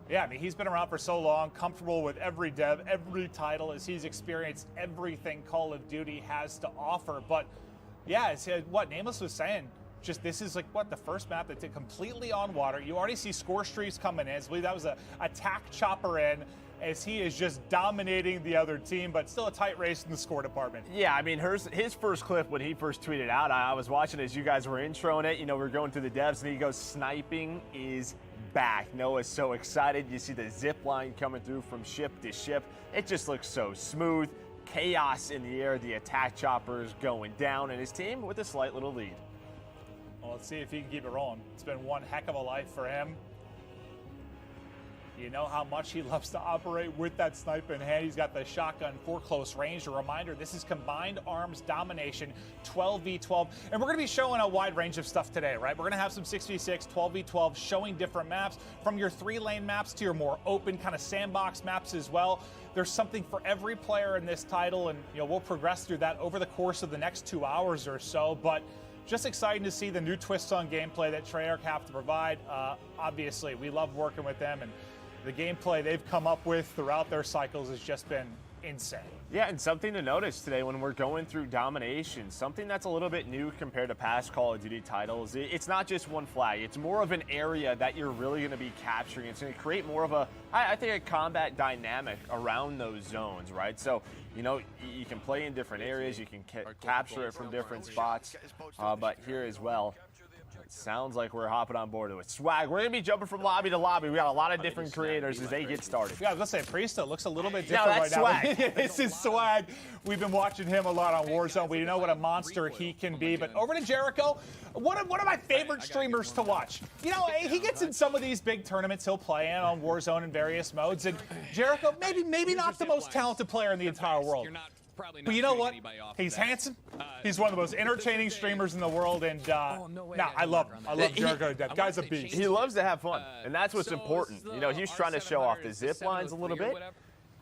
yeah, I mean, he's been around for so long, comfortable with every dev, every title, as he's experienced everything Call of Duty has to offer. But yeah, it's what Nameless was saying. Just this is like what the first map that's completely on water. You already see score streaks coming in. I believe that was a attack chopper in, as he is just dominating the other team, but still a tight race in the score department. Yeah, I mean, his first clip when he first tweeted out, I was watching as you guys were introing it. You know, we're going through the devs, and he goes, "Sniping is back." Noah's so excited. You see the zip line coming through from ship to ship. It just looks so smooth. Chaos in the air. The attack choppers going down, and his team with a slight little lead. Well, let's see if he can keep it rolling. It's been one heck of a life for him. You know how much he loves to operate with that sniper in hand. He's got the shotgun for close range. A reminder, this is combined arms domination, 12v12. And we're going to be showing a wide range of stuff today, right? We're going to have some 6v6, 12v12, showing different maps, from your 3-lane maps to your more open kind of sandbox maps as well. There's something for every player in this title, and you know we'll progress through that over the course of the next 2 hours or so. But just exciting to see the new twists on gameplay that Treyarch have to provide. Obviously, we love working with them, and the gameplay they've come up with throughout their cycles has just been insane. Yeah, and something to notice today when we're going through domination, something that's a little bit new compared to past Call of Duty titles. It's not just one flag. It's more of an area that you're really going to be capturing. It's going to create more of I think, a combat dynamic around those zones, right? So, you know, you can play in different areas. You can capture it from different spots. But here as well, sounds like we're hopping on board with Swag. We're going to be jumping from lobby to lobby. We got a lot of different creators as they get started. Yeah, I was going to say, Priesta looks a little bit different right now. Swag. This is Swag. We've been watching him a lot on Warzone. We know what a monster he can be. But over to Jericho, one of my favorite streamers to watch. You know, he gets in some of these big tournaments he'll play in on Warzone in various modes. And Jericho, maybe not the most talented player in the entire world. But you know what? He's handsome. He's one of the most entertaining streamers in the world, and I love him. I love Jericho. That guy's a beast. He loves to have fun, and that's what's important. You know, he's trying to show off the zip lines a little bit.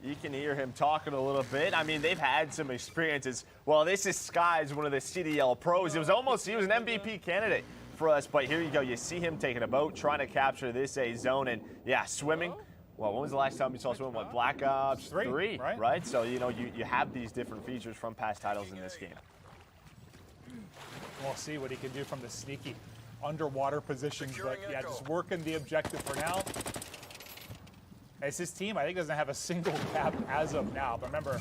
You can hear him talking a little bit. I mean, they've had some experiences. Well, this is Sky's one of the CDL pros. He was an MVP candidate for us, but here you go. You see him taking a boat, trying to capture this A zone, and yeah, swimming. Well, when was the last time you saw someone with Black Ops 3, right? So, you know, you have these different features from past titles in this game. We'll see what he can do from the sneaky underwater positions, but yeah, just working the objective for now. As his team, I think, doesn't have a single cap as of now, but remember,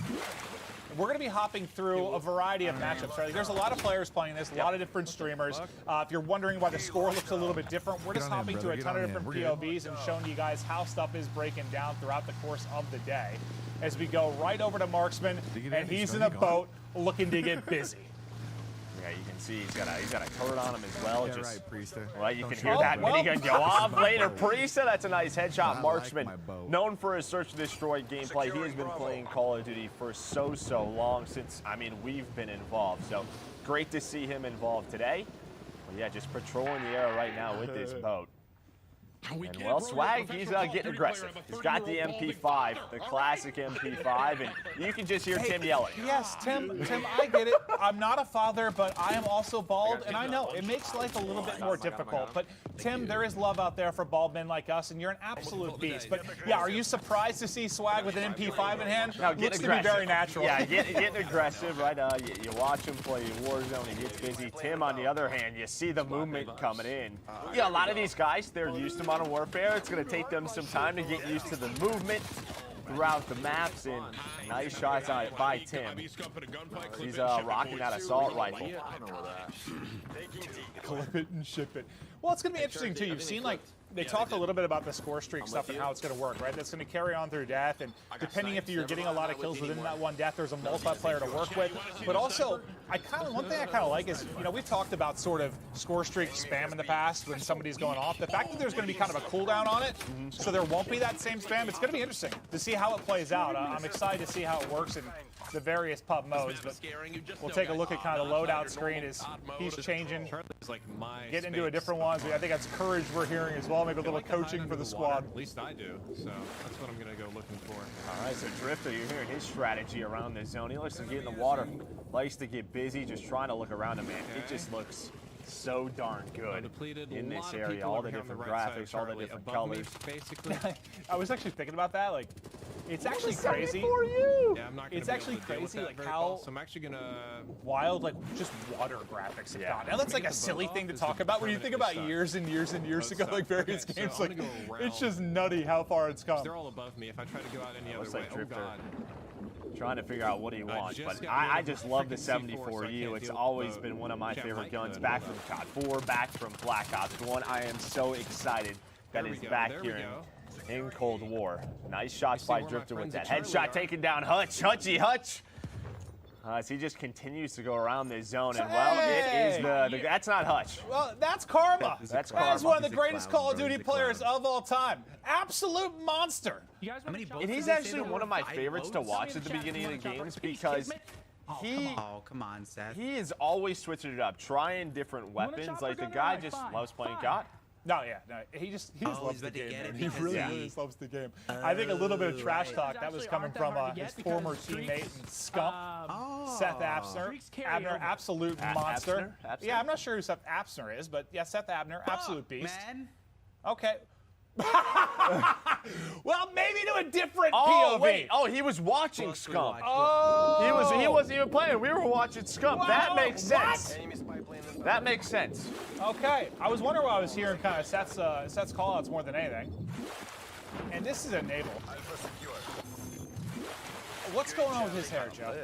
we're going to be hopping through a variety of matchups, right? There's a lot of players playing this, a lot of different streamers. If you're wondering why the score looks a little bit different, we're just hopping through a ton of different POVs and showing you guys how stuff is breaking down throughout the course of the day. As we go right over to Marksman, and he's in a boat looking to get busy. Yeah, you can see he's got a turret on him as well. Yeah, just right, Priesta. Right, you can hear that minigun go off later. Priesta, that's a nice headshot. Marksman, known for his search and destroy gameplay. He has been playing Call of Duty for so long since, I mean, we've been involved. So great to see him involved today. Well, yeah, just patrolling the area right now with this boat. And well, Swag, he's getting aggressive. He's got the MP5, the classic MP5, and you can just hear Tim yelling. Yes, Tim, I get it. I'm not a father, but I am also bald, and I know it makes life a little bit more difficult. But Tim, there is love out there for bald men like us, and you're an absolute beast. But yeah, are you surprised to see Swag with an MP5 in hand? No, looks to be very natural. Yeah, getting aggressive, right? You watch him play Warzone, he gets busy. Tim, on the other hand, you see the movement coming in. Yeah, a lot of these guys, they're used to Modern Warfare. It's going to take them some time to get used to the movement throughout the maps, and nice shots on it by Tim. He's rocking that assault rifle. Clip it and ship it. Well, it's going to be interesting, too. You've seen, like, They talked a little bit about the score streak stuff and how it's going to work, right? That's going to carry on through death, and depending if you're getting a lot of kills within that one death, there's a multiplayer to work with. But also, one thing I kind of like is, we've talked about sort of score streak spam in the past when somebody's going off. The fact that there's going to be kind of a cooldown on it, so there won't be that same spam, it's going to be interesting to see how it plays out. I'm excited to see how it works in the various pub modes, but we'll take a look at kind of the loadout screen as he's changing, getting into a different one. So I think that's courage we're hearing as well, maybe a little coaching for the squad. At least I do, so that's what I'm going to go looking for. All right, so Drifter, you're hearing his strategy around this zone. He likes to get in the water, likes to get busy, just trying to look around him, man. It just looks so darn good in this area. All the different graphics, all the different colors. Basically. I was actually thinking about that, like, it's actually crazy. Yeah, I'm not it's actually crazy, like how so I'm actually gonna wild, like just water graphics have gone. Now that's like a silly thing to talk about when you think about years and years and years ago, like various games. So like it's just nutty how far it's come. They're all above me. If I try to go out any other way, Drifter. oh God. Trying to figure out what he wants, but I just love the 74U. It's always been one of my favorite guns. Back from COD 4, back from Black Ops 1. I am so excited that it's back here in Cold War. Nice shots by Drifter with that headshot, taking down Hutch. Hutch. As he just continues to go around this zone, and well, it is that's not Hutch. Well, that's Karma. That's That is one of the greatest Call of Duty players of all time. Absolute monster. And he's actually one of my favorites to watch at the beginning of the games because come on, Seth. He is always switching it up, trying different weapons. Like the guy just loves playing COD. No, he just loves the game. He really loves the game. I think a little bit of trash talk that was coming from his former teammate and Scump, Seth Abner. Abner, absolute monster. Abner? Yeah, I'm not sure who Seth Abner is, but yeah, Seth Abner, absolute beast. Man. Okay. Well, maybe to a different POV. Wait. Oh, he was watching Scump. Oh. He wasn't even playing. We were watching Scump. That makes sense. That makes sense. Okay. I was wondering why I was hearing kind of Seth's call-outs more than anything. And this is a naval. What's going on with his hair, Joe?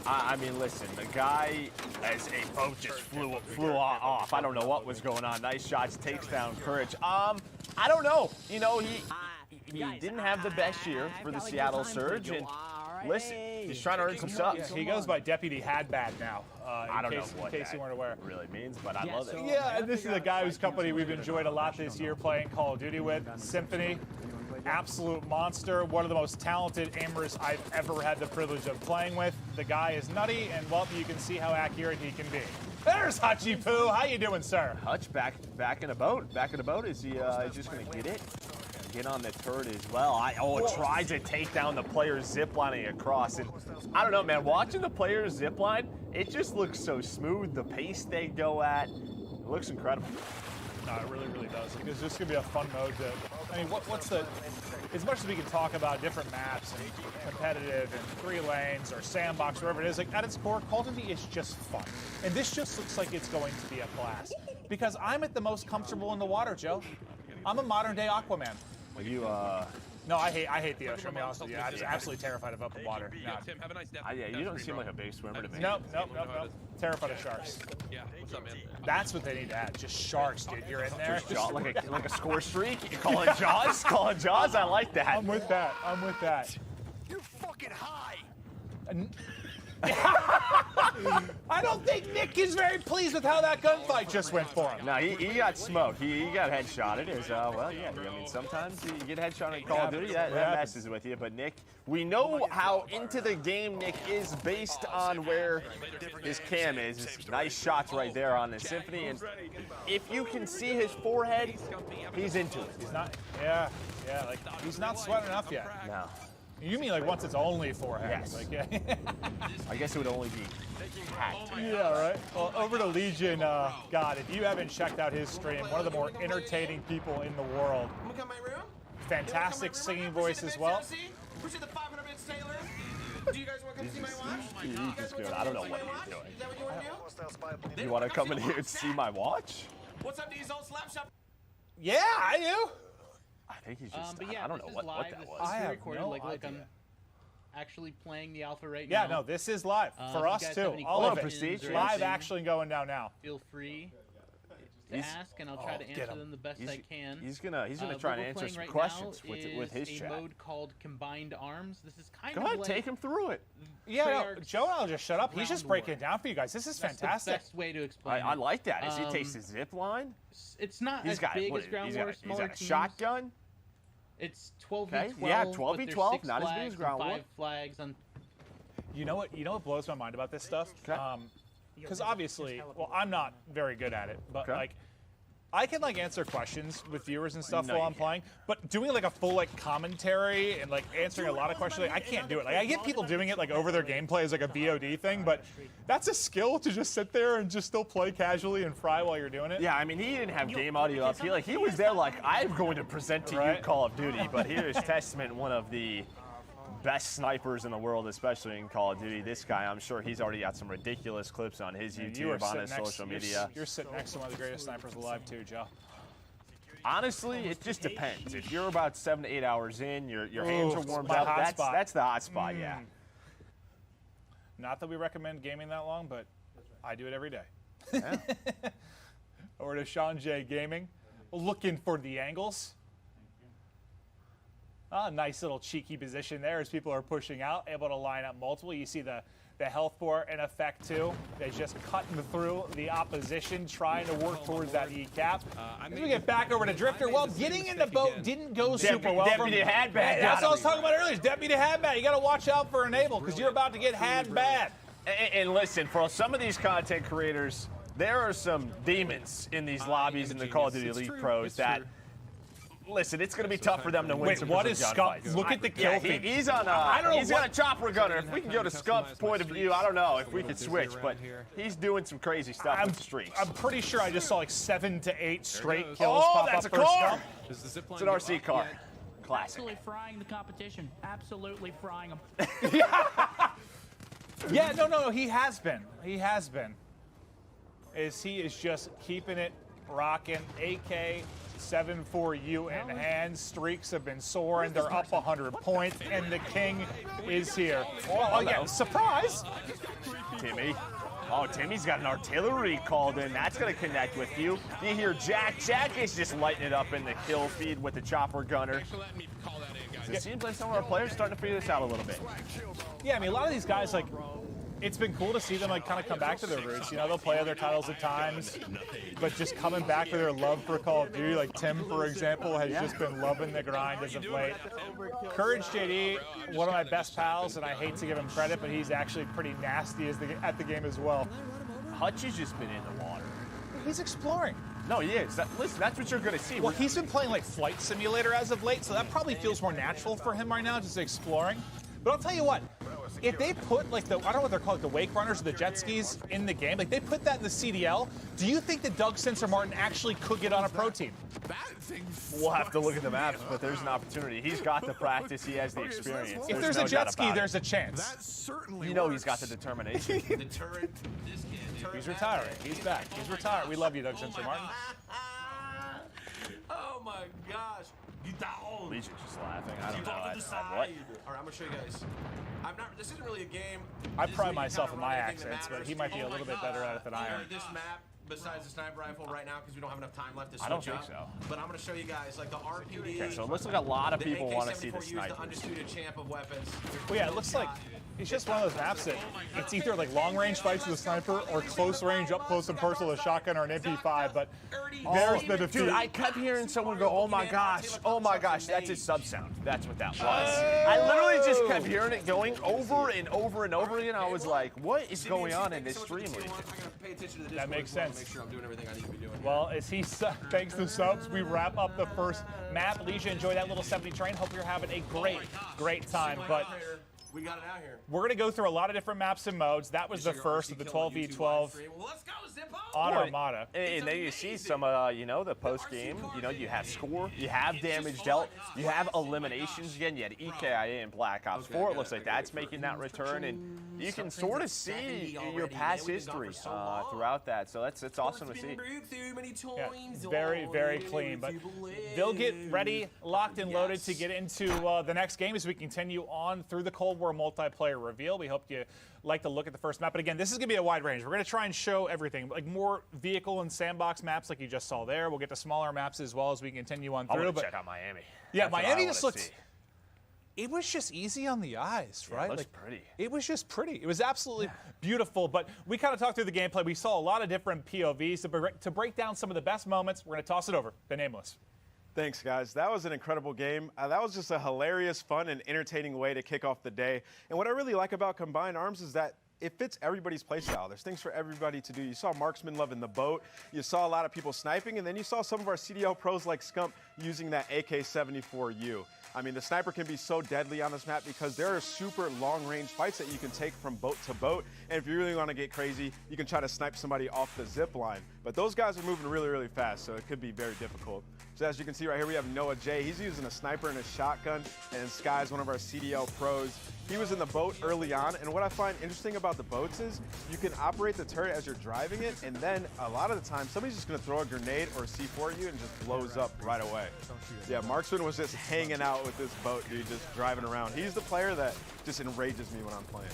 I mean, listen, the guy, as a boat just flew off. I don't know what was going on. Nice shots, takes down Courage. I don't know. You know, he didn't have the best year for the Seattle Surge, and listen, he's trying to earn some subs. Yeah, he goes by Deputy Hadbad now. I don't know what in case you weren't aware. Really means, but I love it. Yeah, and this is a guy whose company we've enjoyed a lot this year playing Call of Duty with, Symphony. Absolute monster, one of the most talented aimers I've ever had the privilege of playing with. The guy is nutty, and well, you can see how accurate he can be. There's Hutchy Poo. How you doing, sir? Hutch back in a boat. Back in a boat. Is he just gonna get it? Get on the turret as well. Tries to take down the player ziplining across, and I don't know, man. Watching the players zipline, it just looks so smooth. The pace they go at, it looks incredible. No, it really, really does. Like, it's just gonna be a fun mode to. I mean, what's the? As much as we can talk about different maps and competitive and 3 lanes or sandbox, wherever it is, like at its core, Call of Duty is just fun. And this just looks like it's going to be a blast. Because I'm at the most comfortable in the water, Joe. I'm a modern day Aquaman. Well, you No, I hate the ocean. I'll be honest with you. I'm just absolutely terrified of open water. No. Tim, have a nice day. Yeah, you don't seem like a big swimmer to me. Nope. Terrified of sharks. Yeah, what's up, man? That's what they need to add. Just sharks, dude. You're in there. Like a score streak. You call it Jaws? Call it Jaws? I like that. I'm with that. You're fucking high. I don't think Nick is very pleased with how that gunfight just went for him. No, he got smoked. He got headshotted. Well, yeah. I mean, sometimes you get headshotted in Call of Duty, that messes with you. But Nick, we know how into the game Nick is based on where his cam is. Nice shots right there on the Symphony. And if you can see his forehead, he's into it. He's not. Yeah. Like he's not sweating enough yet. No. You mean like once it's only forehead? Yes. Like, yeah. I guess it would only be hacked. Yeah, right. Well, over to Legion. God, if you haven't checked out his stream, one of the more entertaining people in the world. Fantastic singing voice as well. Appreciate the 500 bits, Taylor. Do you guys want to come see my watch? He's just good. I don't know what he's doing. Is that what you want to do? You want to come in here and see my watch? What's up, Diesel? Slapshot. Yeah, I do. I think he's just. But yeah, I don't know what that was. I have recorded. no Look, idea. I'm actually playing the alpha right now. Yeah, no, this is live for if us you guys too. have any All of it. questions or Live anything, action going down now. Feel free to ask, and I'll try to answer them the best I can. He's gonna try and answer some right questions now with his is chat. a mode called Combined Arms. This is kind Go of ahead, like take him through it. Yeah, no, Joe and I'll just shut up. He's just breaking it down for you guys. This is That's fantastic. the best way to explain I it. like that. Is he takes the zip line? It's not He's as got big what, as Ground he's War. got, Smaller he's got a teams. shotgun. It's 12v12. Okay, yeah, but 12v12, there's 6 not as big as flags Ground and War. 5 flags on. You know what blows my mind about this stuff? Because obviously, well, I'm not very good at it, but like, I can like answer questions with viewers and stuff while I'm playing, but doing like a full like commentary and like answering a lot of questions, like, I can't do it. Like I get people doing it like over their gameplay as like a VOD thing, but that's a skill to just sit there and just still play casually and fry while you're doing it. Yeah, I mean, he didn't have game audio up. He was there like, I'm going to present to you Call of Duty, but here is Testament, one of the best snipers in the world, especially in Call of Duty. This guy, I'm sure he's already got some ridiculous clips on his YouTube, on his social media. You're sitting next to one of the greatest snipers alive too, Joe. Honestly, it just depends. If you're about 7 to 8 hours in, your hands are warmed up, that's the hot spot, yeah. Not that we recommend gaming that long, but I do it every day. Yeah. Over to Sean J Gaming, looking for the angles. Nice little cheeky position there as people are pushing out, able to line up multiple. You see the health bar in effect too. They're just cutting through the opposition, trying to work towards that E-cap. As we get back over to Drifter, well, getting in the boat didn't go super well. Deputy had bad. That's what I was talking about earlier. Deputy had bad. You got to watch out for Enable because you're about to get had bad. And listen, for some of these content creators, there are some demons in these lobbies in the Call of Duty Elite Pros that. Listen, it's going to be tough for them to win. Wait, what is Scump? Look at the kill feed. He's on he's got a chopper gunner. If we can go to Scump's point of view, I don't know if we could switch, but he's doing some crazy stuff with the streaks. I'm pretty sure I just saw like 7 to 8 straight kills pop that's up a for car. Scump. It's an RC car. Classic. Absolutely frying the competition. Absolutely frying them. Yeah, no, he has been. He has been. He is just keeping it rocking. AK 7-4U in hand. Streaks have been soaring. They're up 100 points, and the king is here. Oh, yeah, surprise! Timmy. Oh, Timmy's got an artillery called in. That's going to connect with you. You hear Jack. Jack is just lighting it up in the kill feed with the chopper gunner. It seems like some of our players are starting to figure this out a little bit. Yeah, I mean, a lot of these guys, like, it's been cool to see them like kind of come back to their roots. You know, they'll play other titles at times, but just coming back to their love for Call of Duty. Like Tim, for example, has just been loving the grind as of late. Courage JD, one of my best pals, and I hate to give him credit, but he's actually pretty nasty at the game as well. Hutch has just been in the water. He's exploring. No, he is. Listen, that's what you're going to see. Well, he's been playing like Flight Simulator as of late, so that probably feels more natural for him right now, just exploring. But I'll tell you what, if they put like I don't know what they're called, the wake runners or the jet skis in the game, like they put that in the CDL, do you think that Doug Sensor Martin actually could get on a pro team? We'll have to look at the maps, but there's an opportunity. He's got the practice. He has the experience. If there's a jet ski, there's a chance. That certainly You know he's got the determination. He's retiring. He's back. He's retired. We love you, Doug Sensor Martin. Oh my gosh. Legion's just laughing. I don't know. What? All right, I'm gonna show you guys. This isn't really a game. I pride myself in my accents, but he might be a little bit better at it than I am. This map, besides the sniper rifle right now, because we don't have enough time left to switch I don't think up. so. But I'm gonna show you guys like the RPD. Okay, so it looks like a lot of people want to see the sniper. The undisputed champ of weapons. Well, yeah, it looks like it's just one of those maps that it's either like long-range fights with a sniper or close-range, up-close and personal with a shotgun or an MP5, but there's the defeat. Dude, I kept hearing someone go, oh my gosh, that's his sub-sound. That's what that was. I literally just kept hearing it going over and over and over again. I was like, what is going on in this stream? That makes sense. Make sure I'm doing everything I need to be doing. Well, as thanks to subs, we wrap up the first map. Leisha, enjoy that little 70 train. Hope you're having a great time. But we got it out here. We're going to go through a lot of different maps and modes. That was the first of the 12v12 Well, let's go, Zippo. on Armada. And then you see some, the post-game, you have score, you have damage dealt, you have eliminations again. You had EKIA and Black Ops 4. It looks like that's making that return, and you can sort of see your past history throughout that. So that's awesome to see. Yeah, very clean. But they'll get ready, locked and loaded to get into the next game as we continue on through the Cold War multiplayer reveal. We hope you like to look at the first map. But again, this is going to be a wide range. We're going to try and show everything, like more vehicle and sandbox maps like you just saw there. We'll get to smaller maps as well as we continue on through. I want to check out Miami. Yeah, That's what Miami I just wanna looked... see. It was just easy on the eyes, right? It looks like, pretty. It was just pretty. It was absolutely beautiful. But we kind of talked through the gameplay. We saw a lot of different POVs. To break down some of the best moments, we're going to toss it over to Nameless. Thanks, guys. That was an incredible game. That was just a hilarious, fun, and entertaining way to kick off the day. And what I really like about Combined Arms is that it fits everybody's playstyle. There's things for everybody to do. You saw Marksman loving the boat. You saw a lot of people sniping. And then you saw some of our CDL pros like Scump using that AK-74U. I mean, the sniper can be so deadly on this map because there are super long-range fights that you can take from boat to boat. And if you really want to get crazy, you can try to snipe somebody off the zip line. But those guys are moving really, really fast, so it could be very difficult. So as you can see right here, we have Noah J. He's using a sniper and a shotgun, and Sky's one of our CDL pros. He was in the boat early on, and what I find interesting about the boats is you can operate the turret as you're driving it, and then a lot of the time, somebody's just gonna throw a grenade or a C4 at you and just blows up right away. Yeah, Marksman was just hanging out with this boat, dude, just driving around. He's the player that just enrages me when I'm playing.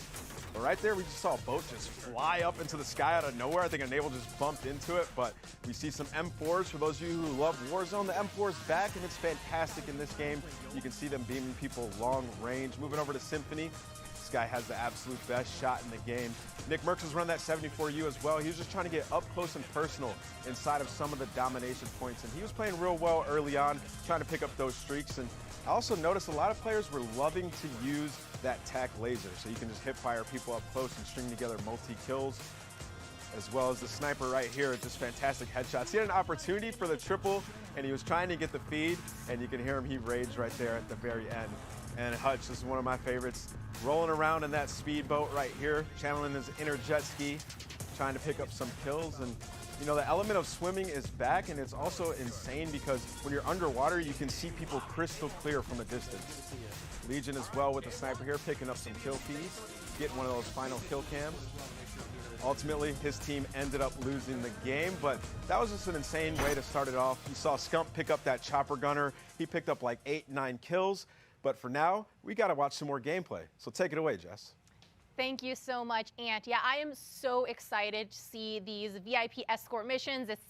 But right there, we just saw a boat just fly up into the sky out of nowhere. I think a naval just bumped into it, but we see some M4s. For those of you who love Warzone, the M4 is back, and it's fantastic in this game. You can see them beaming people long range. Moving over to Symphony. This guy has the absolute best shot in the game. Nick Merckx was running that 74U as well. He was just trying to get up close and personal inside of some of the domination points, and he was playing real well early on, trying to pick up those streaks. And I also noticed a lot of players were loving to use that TAC laser, so you can just hip fire people up close and string together multi-kills, as well as the sniper right here, just fantastic headshots. He had an opportunity for the triple, and he was trying to get the feed, and you can hear him, he raged right there at the very end. And Hutch is one of my favorites, rolling around in that speedboat right here, channeling his inner jet ski, trying to pick up some kills. And you know, the element of swimming is back, and it's also insane because when you're underwater, you can see people crystal clear from a distance. Legion as well with the sniper here, picking up some kill feeds, getting one of those final kill cams. Ultimately, his team ended up losing the game, but that was just an insane way to start it off. You saw Scump pick up that chopper gunner. He picked up like 8-9 kills, but for now, we got to watch some more gameplay. So take it away, Jess. Thank you so much, Ant. Yeah, I am so excited to see these VIP escort missions. It's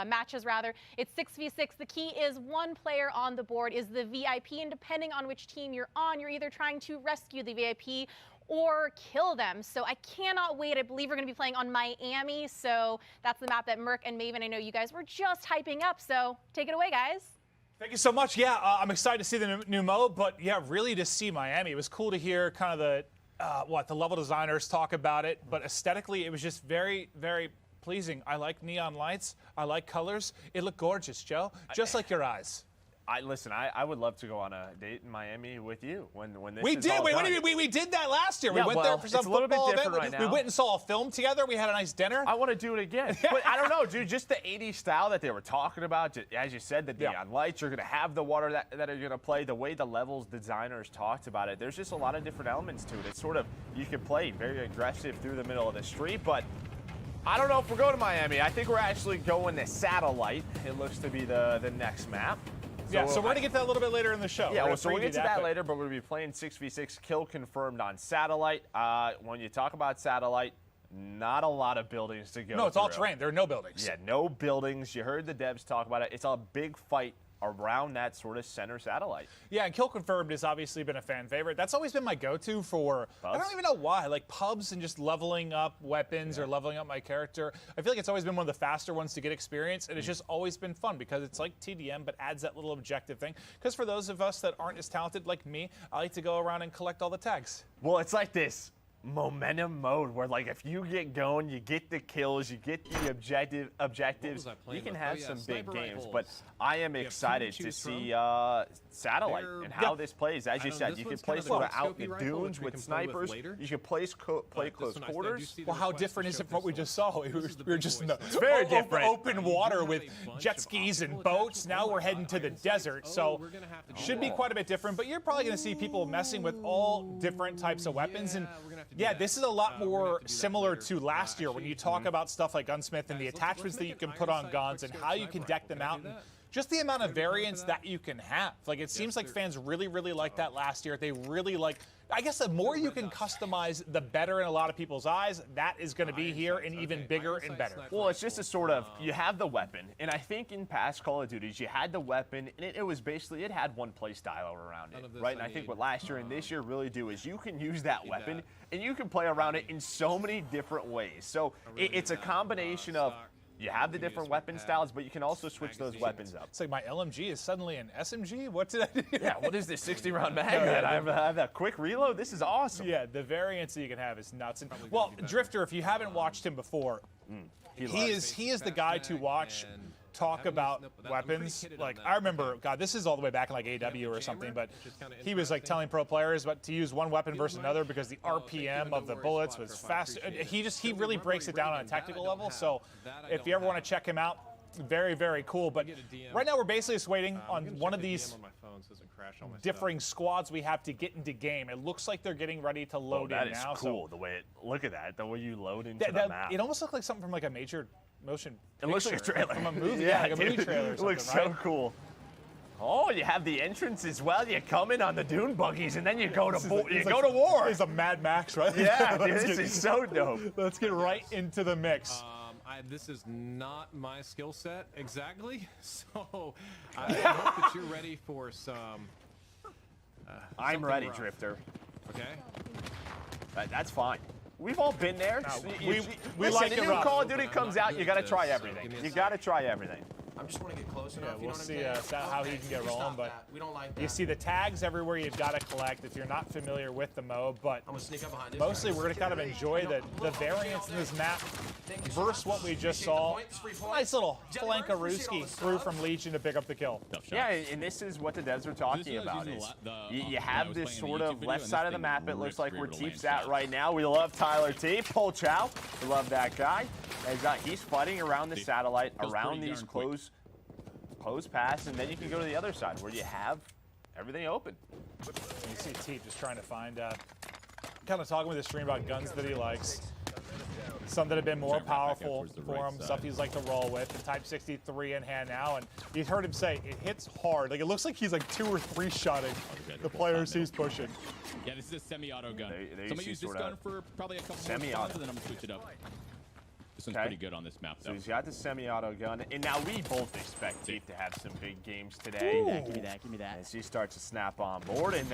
matches rather. It's 6v6. The key is one player on the board is the VIP, and depending on which team you're on, you're either trying to rescue the VIP or kill them. So I cannot wait. I believe we're going to be playing on Miami. So that's the map that Merc and Maven, I know you guys were just hyping up. So take it away, guys. Thank you so much. Yeah, I'm excited to see the new mode, but yeah, really to see Miami. It was cool to hear kind of the the level designers talk about it, but aesthetically it was just very, very pleasing. I like neon lights. I like colors. It looked gorgeous, Joe, just like your eyes. Listen, I would love to go on a date in Miami with you when this we is did. all Wait, done. we did that last year. Yeah, we went there for some it's a little bit football different event. right We now. went and saw a film together. We had a nice dinner. I want to do it again. But I don't know, dude, just the 80s style that they were talking about, as you said, the neon lights, you're going to have the water that are going to play, the way the levels designers talked about it. There's just a lot of different elements to it. It's sort of, you can play very aggressive through the middle of the street, but I don't know if we're going to Miami. I think we're actually going to Satellite. It looks to be the next map. So we're going to get to that a little bit later in the show. Yeah, so we'll get to that later, but we're going to be playing 6v6 kill confirmed on Satellite. When you talk about Satellite, not a lot of buildings to go No, it's all through. terrain. There are no buildings. Yeah, no buildings. You heard the devs talk about it. It's a big fight around that sort of center satellite. Yeah, and Kill Confirmed has obviously been a fan favorite. That's always been my go-to for, I don't even know why, like pubs and just leveling up weapons or leveling up my character. I feel like it's always been one of the faster ones to get experience, and it's just always been fun because it's like TDM, but adds that little objective thing. Because for those of us that aren't as talented like me, I like to go around and collect all the tags. Well, it's like this momentum mode where, like, if you get going, you get the kills, you get the objectives, you can have some big games. But I am excited to see Satellite and how this plays. As you said, you can play sort of out in the dunes with snipers. You can play close quarters. Well, how different is it from what we just saw? We were just in the very different. Open water with jet skis and boats. Now we're heading to the desert, so should be quite a bit different. But you're probably going to see people messing with all different types of weapons. And yeah, this is a lot more similar to last year when you talk about stuff like Gunsmith and the attachments that you can put on guns and how you can deck them out. And just the amount of variance that you can have. Like, it seems like fans really, really liked that last year. They really like, I guess the more you can customize, the better in a lot of people's eyes. That is going to be here and even bigger and better. Well, it's just a sort of, you have the weapon, and I think in past Call of Duties, you had the weapon, and it was basically, it had one play style around it, right? And I think what last year and this year really do is you can use that weapon, and you can play around it in so many different ways. So it's a combination of, you have the different weapon styles, but you can also switch those weapons up. It's like my LMG is suddenly an SMG? What did I do? Yeah, what is this 60-round mag that I have that quick reload? This is awesome. Yeah, the variance that you can have is nuts. And, well, Drifter, if you haven't watched him before, he is the guy to watch talk about weapons. Like, I remember, God, this is all the way back in like AW or something, but he was like telling pro players to use one weapon versus another because the RPM of the bullets was fast. He really breaks it down on a technical level. So if you ever want to check him out, very, very cool. But right now we're basically just waiting on one of these differing squads we have to get into game. It looks like they're getting ready to load in now. That is cool, the way look at that, the way you load into the map. It almost looked like something from like a major motion It looks like a trailer. from a movie. Yeah, like a movie dude, trailer or it looks something, so cool. Oh, you have the entrance as well. You come in on the dune buggies, and then you go to war. It's a Mad Max, right? Yeah, dude, this is so dope. Let's get right into the mix. This is not my skill set exactly, so I hope that you're ready for some. I'm ready, rough. Drifter. Okay. That's fine. We've all been there. We listen, like the it new rough. Call of Duty comes out, you got to try everything. You got to try everything. I just want to get close enough. Yeah, we'll see okay, how he can get rolling, but we don't like that. you see the tags everywhere you've got to collect if you're not familiar with the mode, but I'm gonna sneak up behind mostly we're going to kind of enjoy the variance in this map versus what we just saw. Nice little flankarooski through from Legion to pick up the kill. Yeah, and this is what the devs are talking about. Is you have this sort of left side of the map, it looks like where Teep's at right now. We love Tyler Teep, Pol Chow. We love that guy. He's fighting around the satellite, around these close pass, and then you can go to the other side where you have everything open. You see Teep just trying to find, kind of talking with his stream about guns that he likes. Some that have been more powerful for him, stuff he's like to roll with. The Type 63 in hand now, and you heard him say it hits hard. Like, it looks like he's like 2 or 3 shotting the players he's pushing. Yeah, this is a semi-auto gun. There So I'm gonna use this gun for probably a couple more semi-auto. rounds, and then I'm gonna switch it up. This one's pretty good on this map, though. So he's got the semi-auto gun, and now we both expect Teep to have some big games today. Give me that, give me that. As he starts to snap on board, and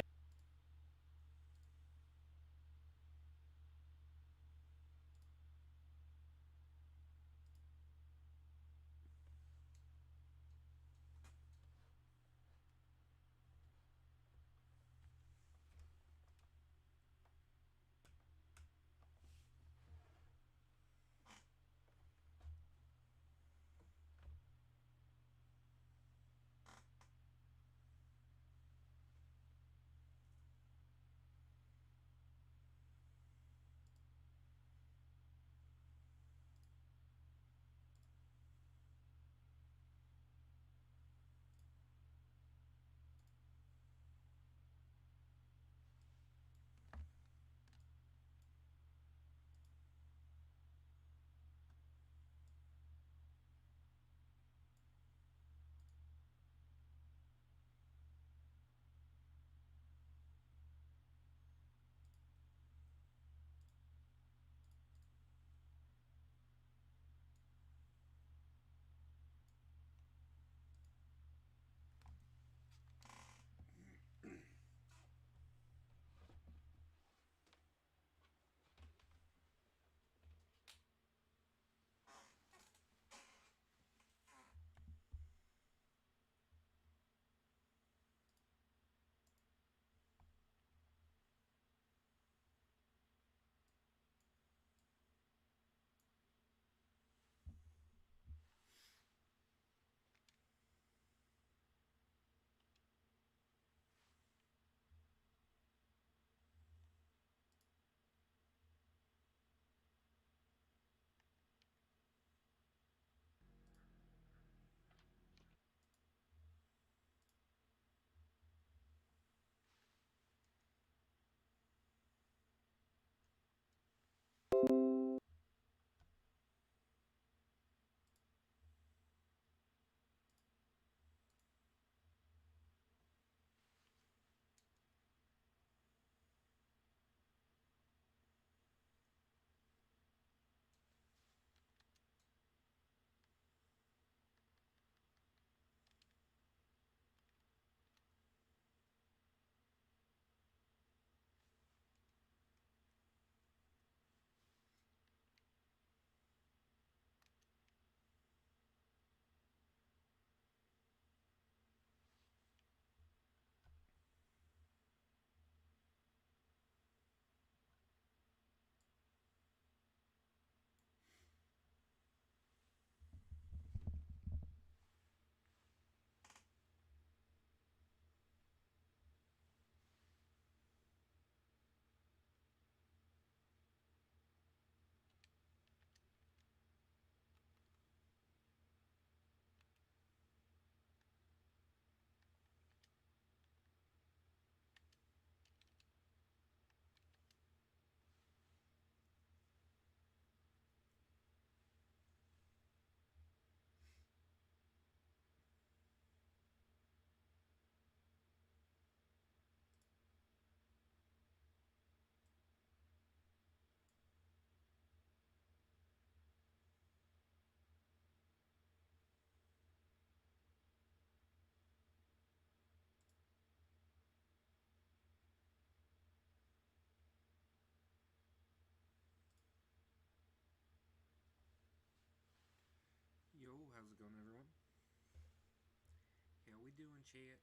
doing, chat?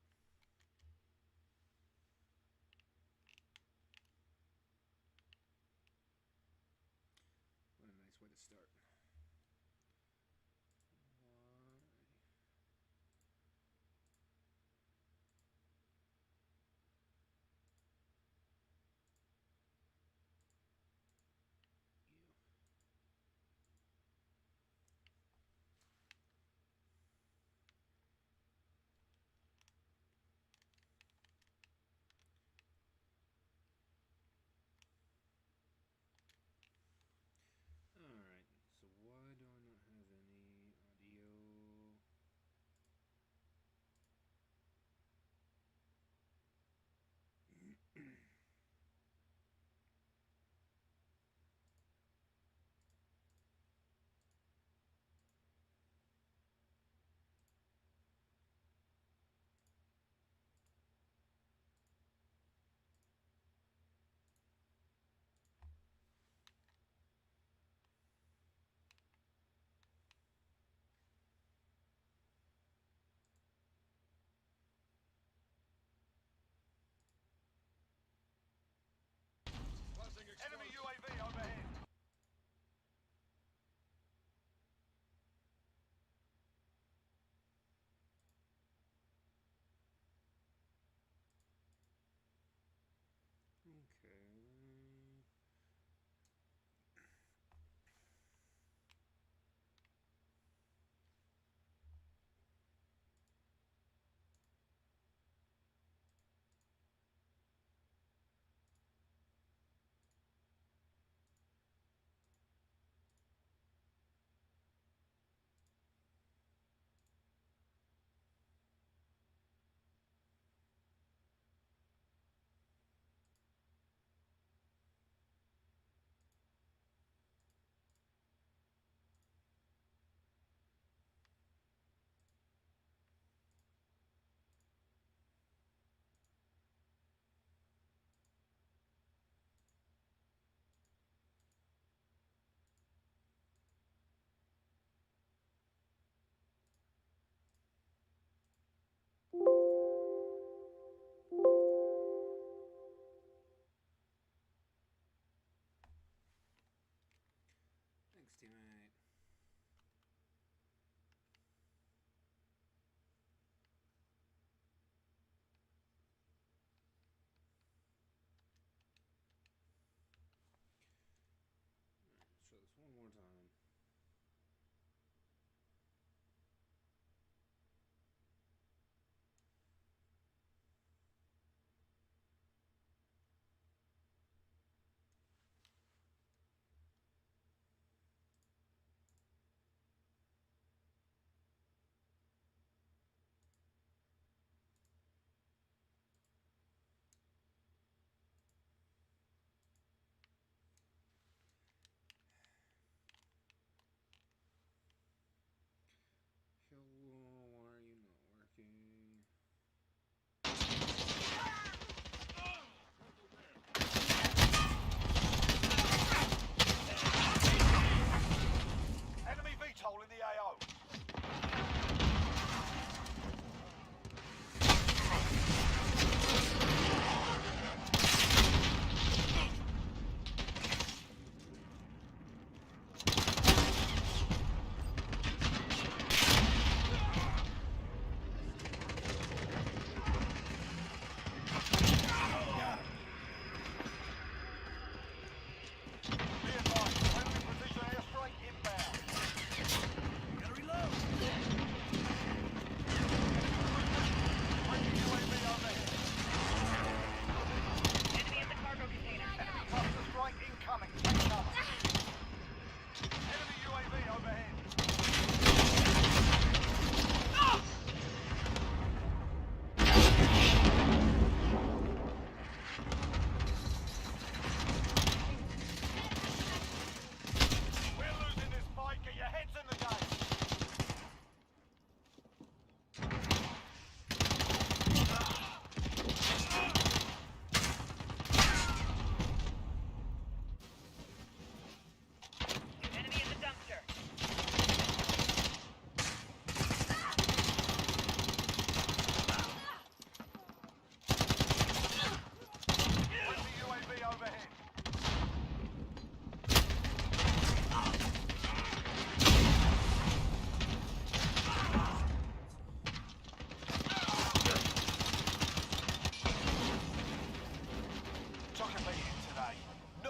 What a nice way to start. Alright,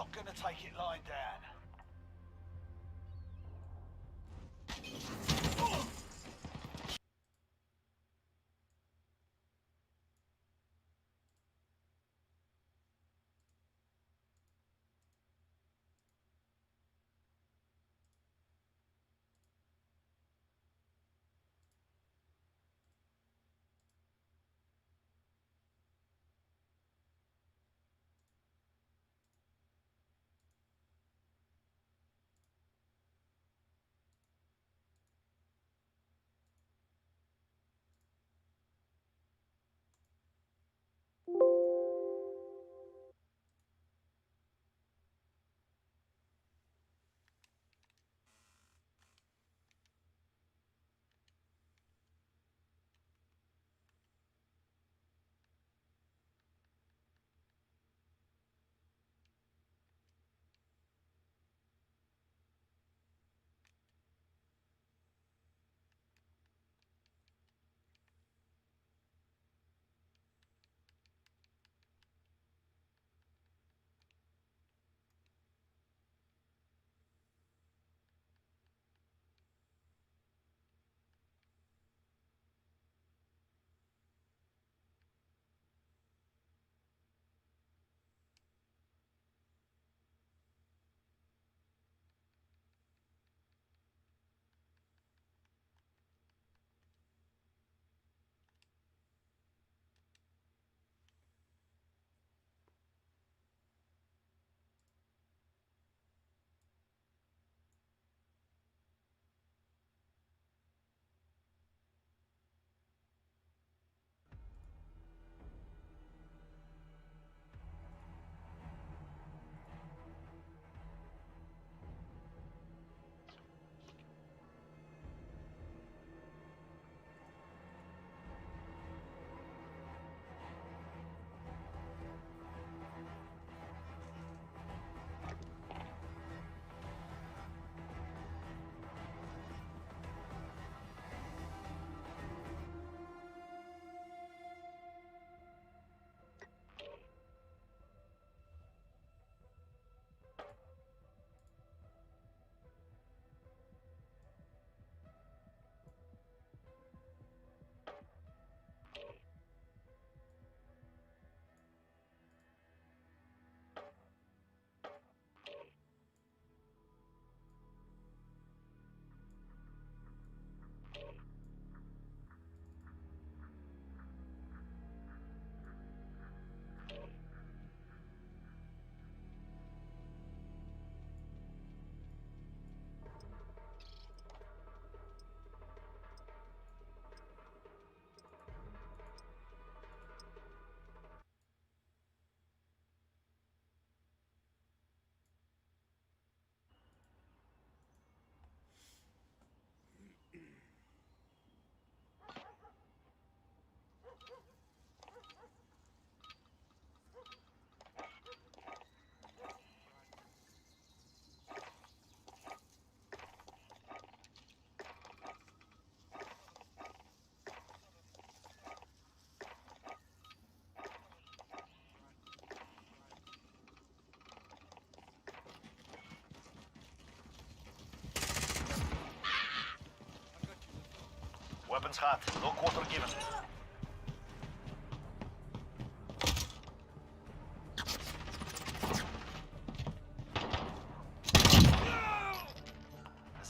not gonna take it lying down. Weapons hot. No quarter given.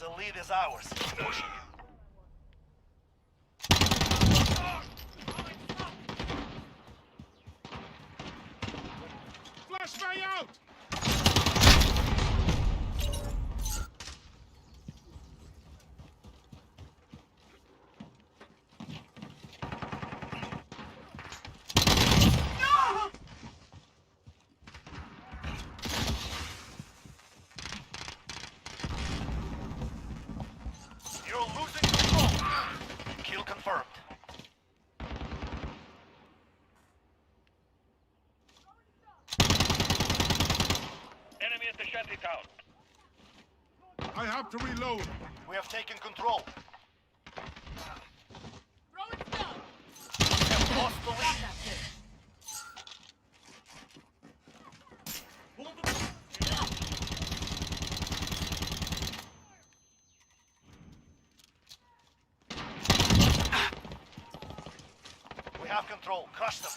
The lead is ours. Keep pushing. Flashbang out! You're losing control. Kill confirmed. Enemy at the shanty town. I have to reload. We have taken control. Rolling stone. We have lost the lead. control. Crush them.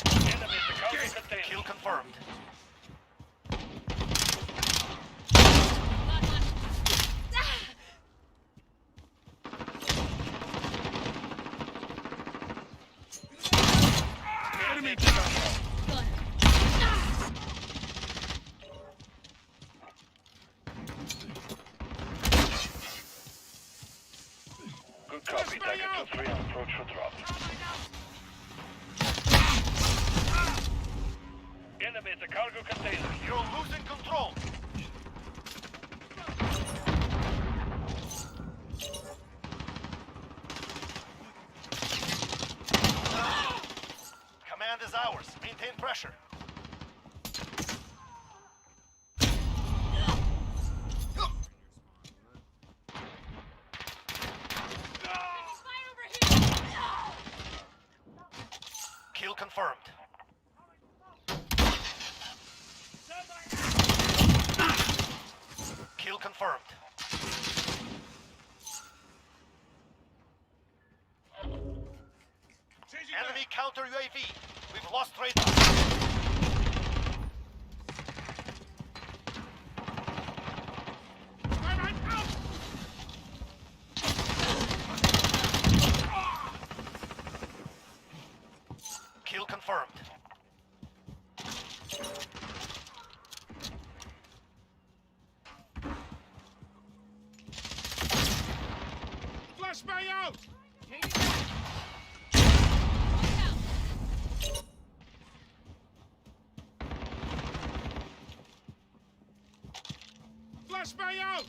Enemy at the cargo container. Kill confirmed. Enemy down. Good copy. Tiger 2-3 on approach for drop. Enemy at the cargo container. You're losing control. Command is ours. Maintain pressure. Kill confirmed. Kill confirmed. Enemy counter UAV. We've lost radar. Kill confirmed. Flashbang out! Flashbang out!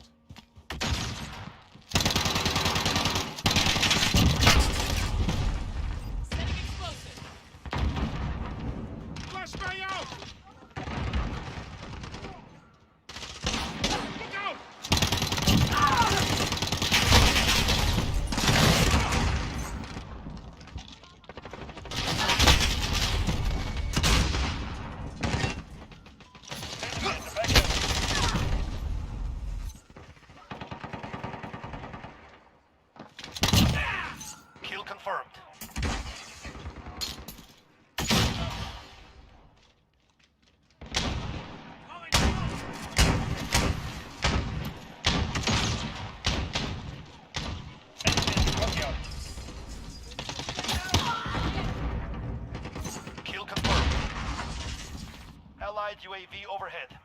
Setting explosive. Flashbang out! Look out! Kill confirmed. Kill confirmed. Allied UAV overhead.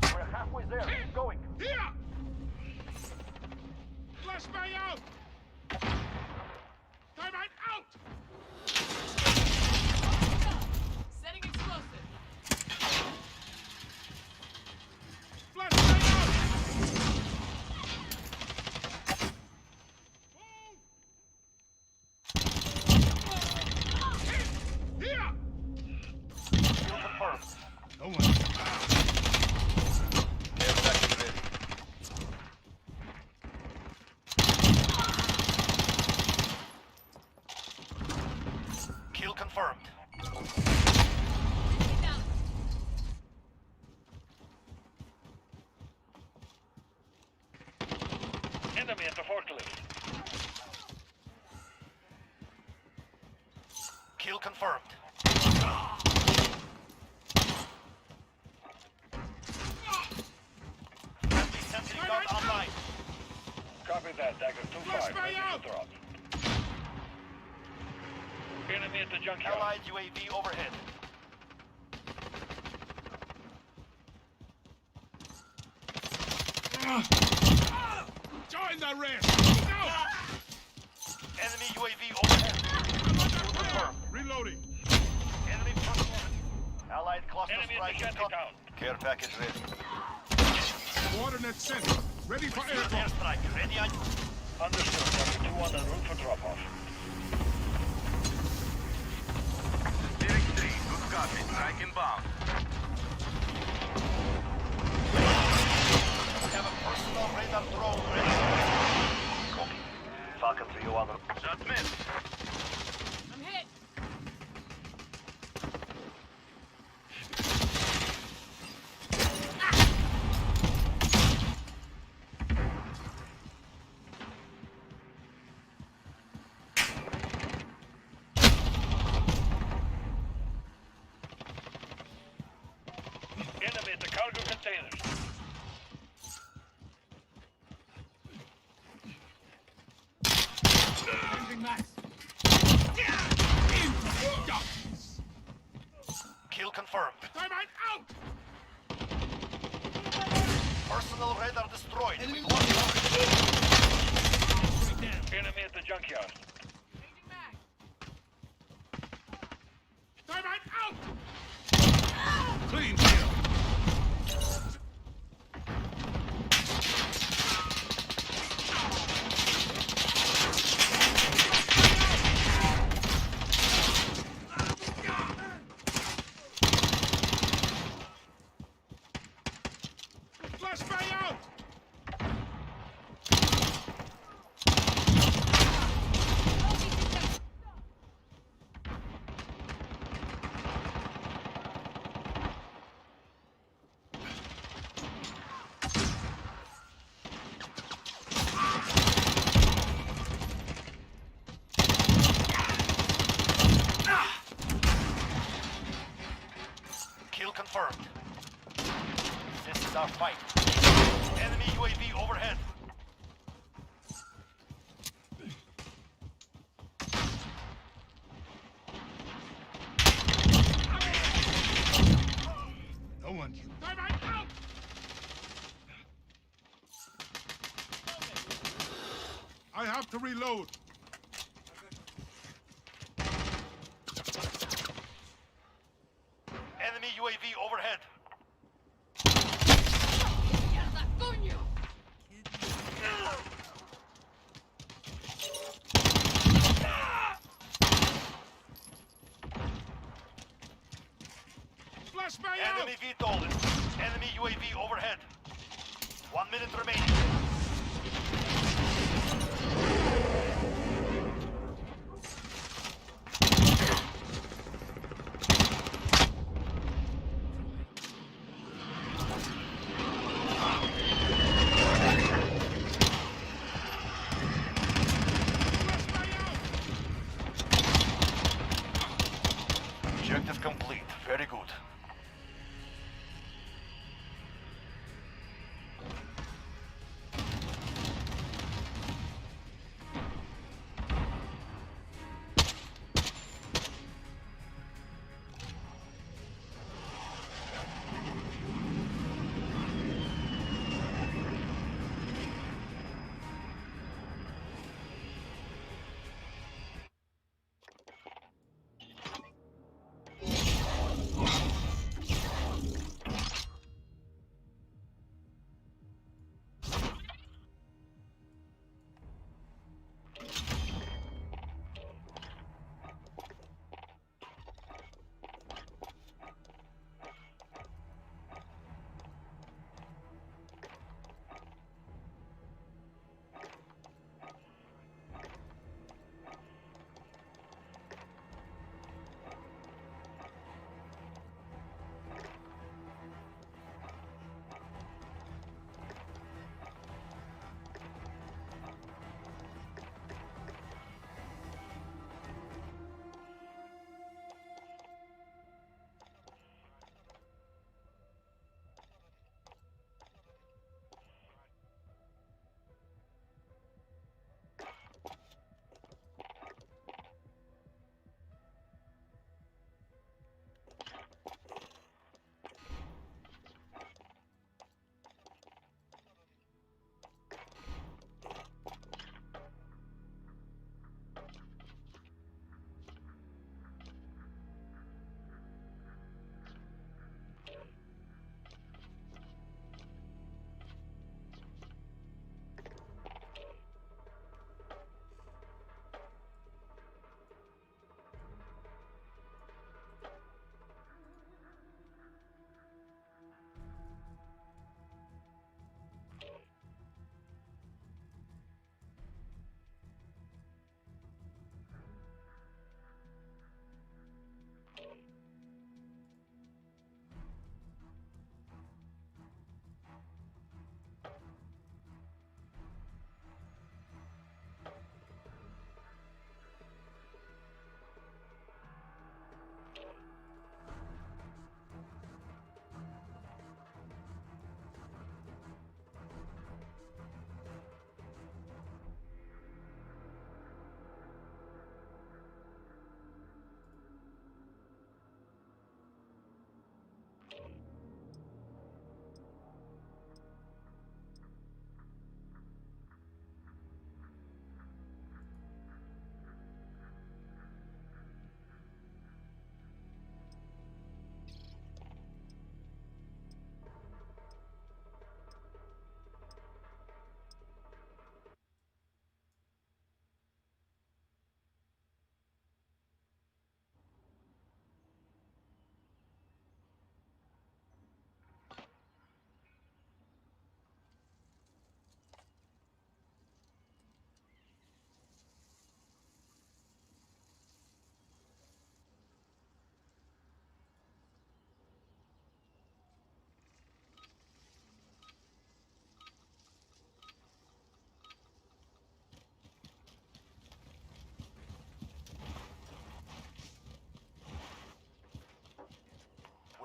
We're halfway there. Keep going. Here! Flashbang out! Thermite out! Setting explosive. Flashbang out! Move! Here! Kill confirmed. No one. Air package ready. Kill confirmed. Enemy at the forklift. Kill confirmed. Friendly sentry gun online. Copy that, Dagger 2-5. Ready to drop. Enemy at the junkyard. Allied UAV overhead. Join the rest! Go! Enemy UAV overhead. Kill confirmed. Reloading. Enemy front. Allied cluster strike incoming. Care package ready. Coordinate sent. Ready for aircraft. Airstrike ready on. Understood. Dagger 2 on the route for drop-off. Derek 3, good Copy. Strike inbound. Have a personal radar drone ready. Copy. Falcon 301. Shot missed. I'm hit. Enemy at the cargo containers. Changing max. Kill confirmed. Thermite out! Personal radar destroyed. Enemy at the junkyard. Changing max. Thermite out! Clean kill. Flashbang out! Kill confirmed. This is our fight. Enemy UAV overhead. No one can. Thermite out! I have to reload. Enemy UAV overhead. Flashbang out! Enemy VTOL. Enemy UAV overhead. 1 minute remaining. Objective complete. Very good.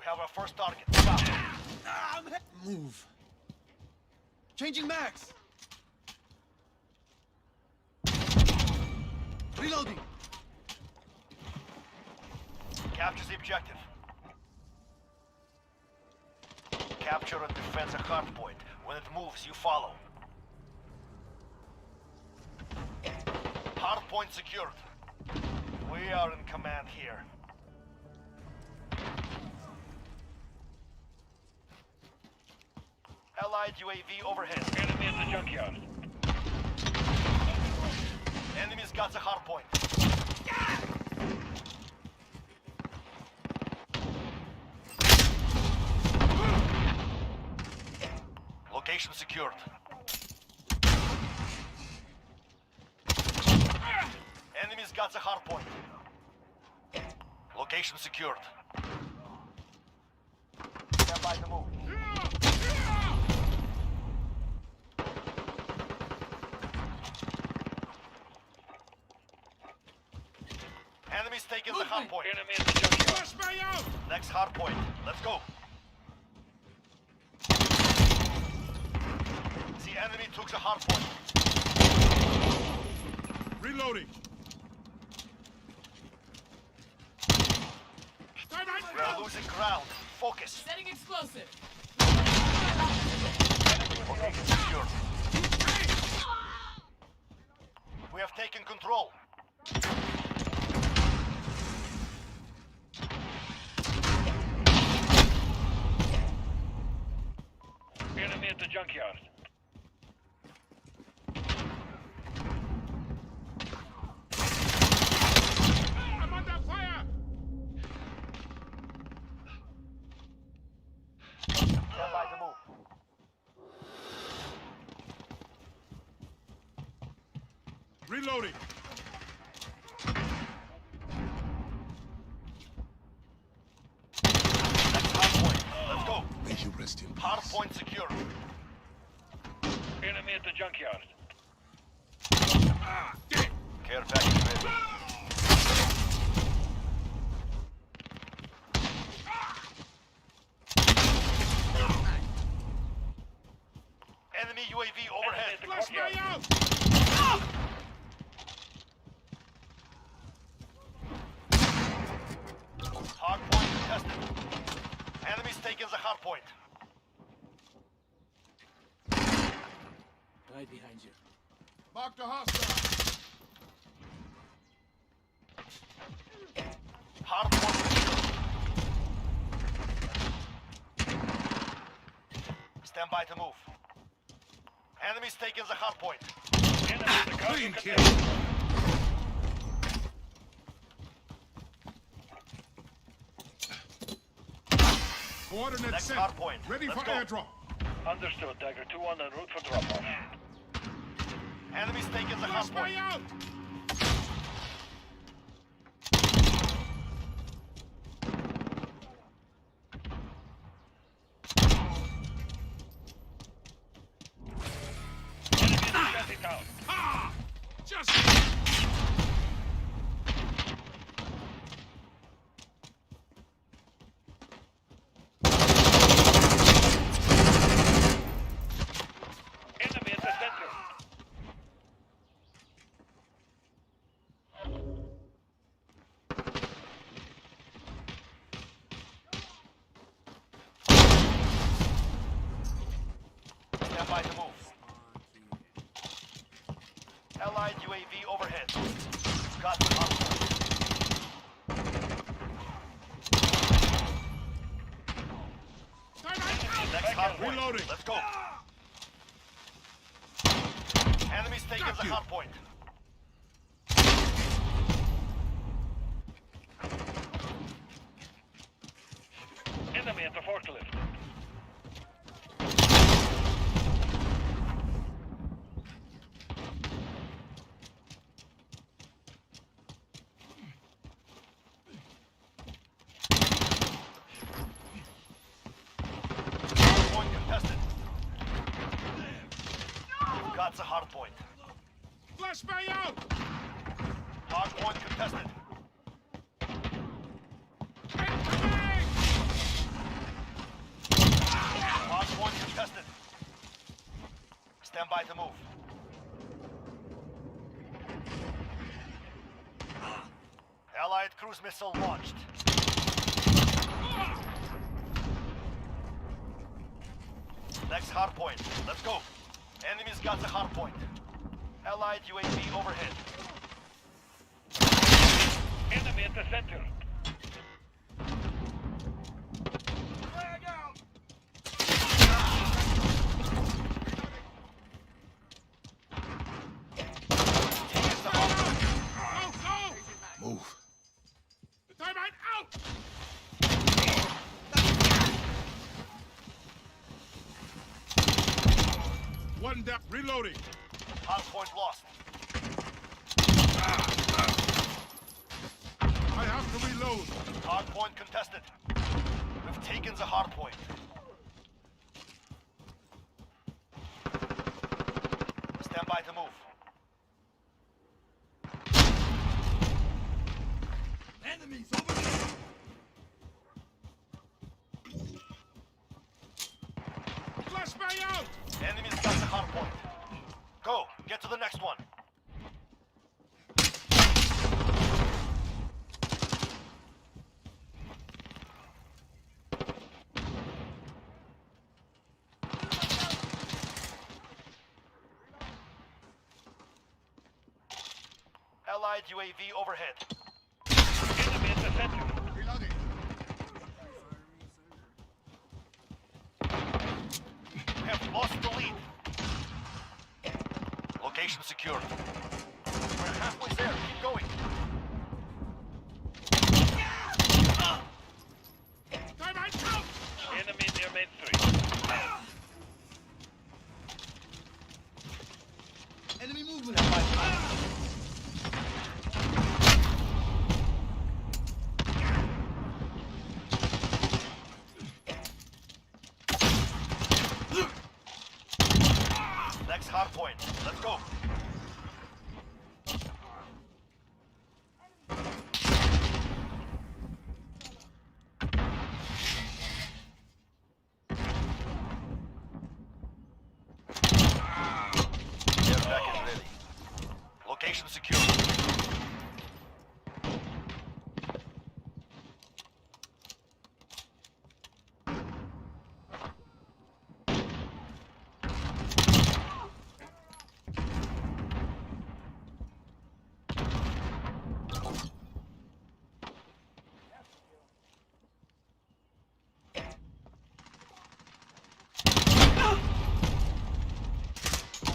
We have our first target. Stop. Move. Changing max. Reloading. Capture the objective. Capture and defend the hard point. When it moves, you follow. Hard point secured. We are in command here. Allied UAV overhead. Enemy at the junkyard. Enemy's got the hard point. Location secured. Enemy's got the hard point. Location secured. Stand by to move. Enemy's taking the hard point. Enemy at the junkyard. Next hard point. Let's go. The enemy took the hard point. Reloading. We're losing ground. Focus. Setting explosive. Location secured. We have taken control. Enemy at the junkyard. I'm under fire. Stand by to move. Reloading. Next hard point. Let's go. May you rest in peace. Hard point secure. Enemy at the junkyard. Care package ready. Enemy UAV overhead. Flash me out. Hard point contested. Enemy's taking the hard point. Right behind you. Mark the hostile. Hard point secure. Stand by to move. Enemy's taking the hard point. Clean kill. Coordinate Next set. hard point. Ready Let's for go. airdrop. Understood. Dagger 2-1 en route for drop-off. Enemy's taking the hard Flash point. me out. Ah! Just. Enemy at the center. Stand by to move. Allied UAV overhead. Got the hard point. Next hard point. Reloading. Let's go. Enemy's taking the hard point. Enemy at the forklift. Hard point contested. Got the hard point. Flash me out. Hard point contested. Stand by to move. Allied cruise missile launched. Next hard point. Let's go. Enemy's got the hard point. Allied UAV overhead. Enemy at the center. Flag out! Move. Dynamite out! One down. Reloading. Hard point lost. I have to reload. Hard point contested. We've taken the hard point. Stand by to move. Enemies over there! Flashbang out! Enemy's got the hard point. Go, get to the next one. Allied UAV overhead. Enemy at the center. Reloading. We have lost the lead. Location secured. We're halfway there. Keep going. Dynamite out! Enemy near main 3. Enemy movement! Next hard point. Let's go. Airback is ready. Location secure.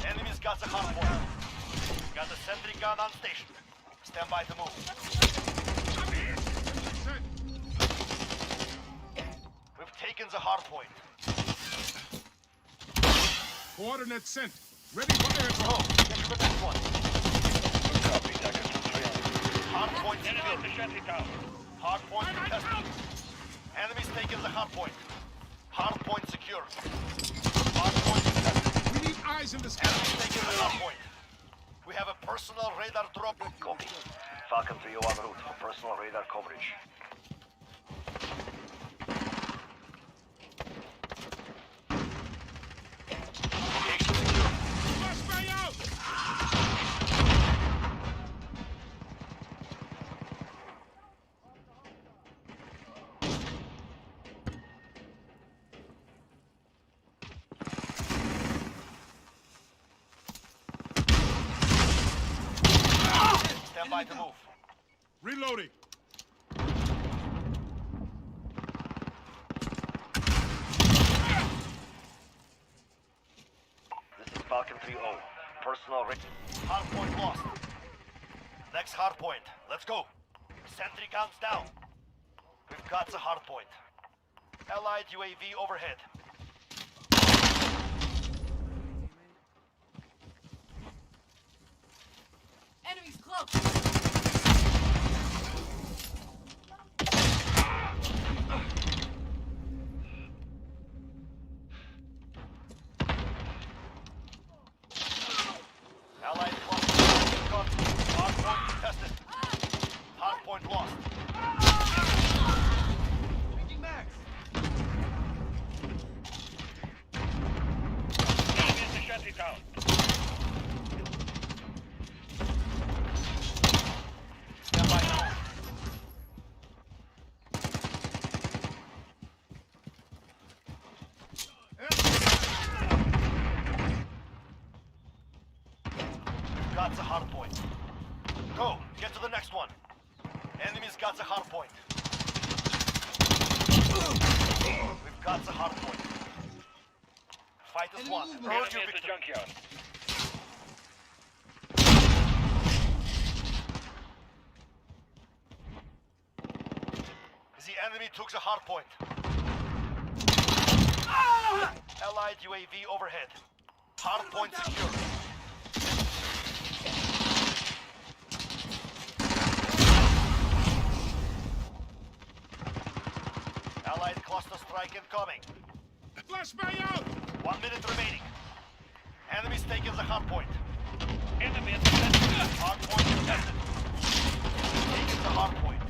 Enemy's got the hard point. Got the sentry gun on station. Stand by to move. We've taken the hard point. Coordinates sent. Ready for airdrop. Go, get to the next one. Copy, Tiger 2-3. Hard point Enemy at the secured. shanty tower. Hard point contested. Enemy's taken the hard point. Hard point secure. Hard point contested. We need eyes in the sky. Enemy's taken the hard point. We have a personal radar drop. Copy. Falcon 3 en route for personal radar coverage. Location secure. Flashbang out! Stand by to move. Reloading. This is Falcon 3-0. Personal Hard point lost. Next hard point. Let's go. Sentry guns down. We've got the hard point. Allied UAV overhead. Enemies close! Allied cluster. Hard point contested. Hard point lost. Changing max! got the hard point. Go, get to the next one. Enemy's got the hard point. We've got the hard point. Fight is won. Here's your victory. junkyard. The enemy took the hard point. Allied UAV overhead. Hard point secure. Allied cluster strike incoming. Flashbang out! 1 minute remaining. Enemies taking the hard point. Enemy at the center. Hard point contested. Taking the hard point.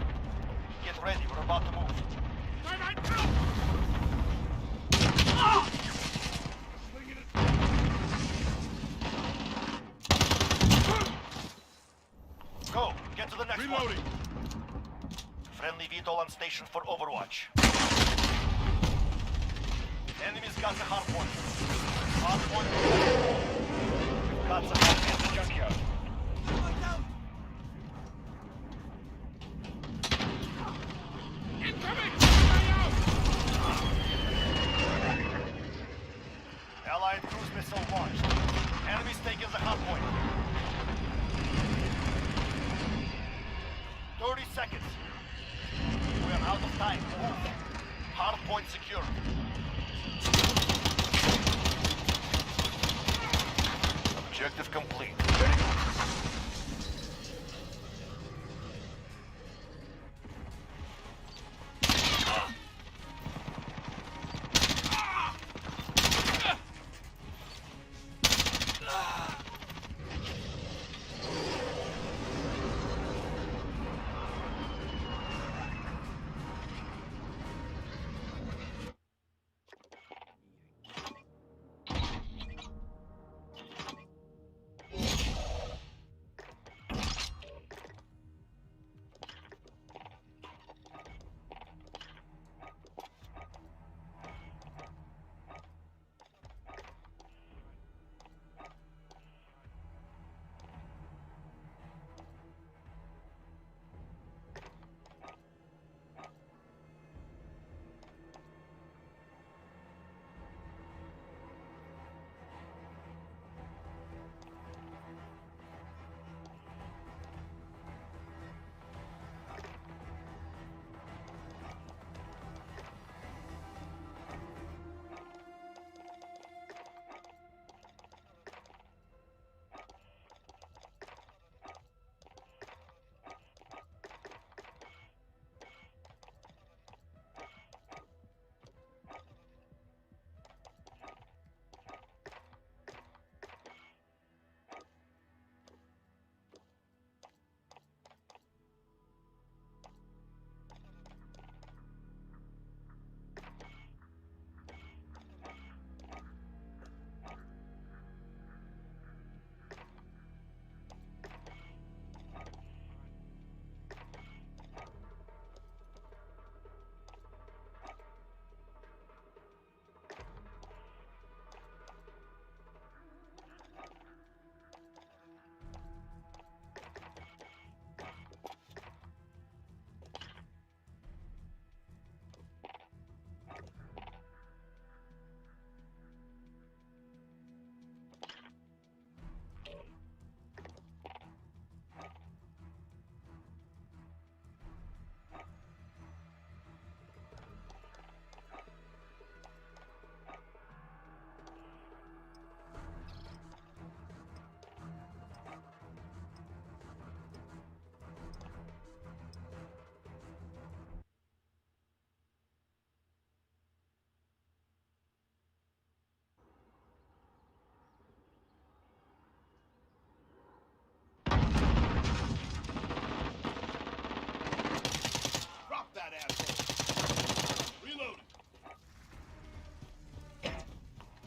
Get ready, we're about to move. Go, get to the next one. Friendly VTOL on station for Overwatch. Enemies got the hard point. Hard point. We've got the hard point. Junkyard. Allied cruise missile launched. Enemies taking the hard point. 30 seconds. We are out of time. Move. Hard point secure. Objective complete. Very good.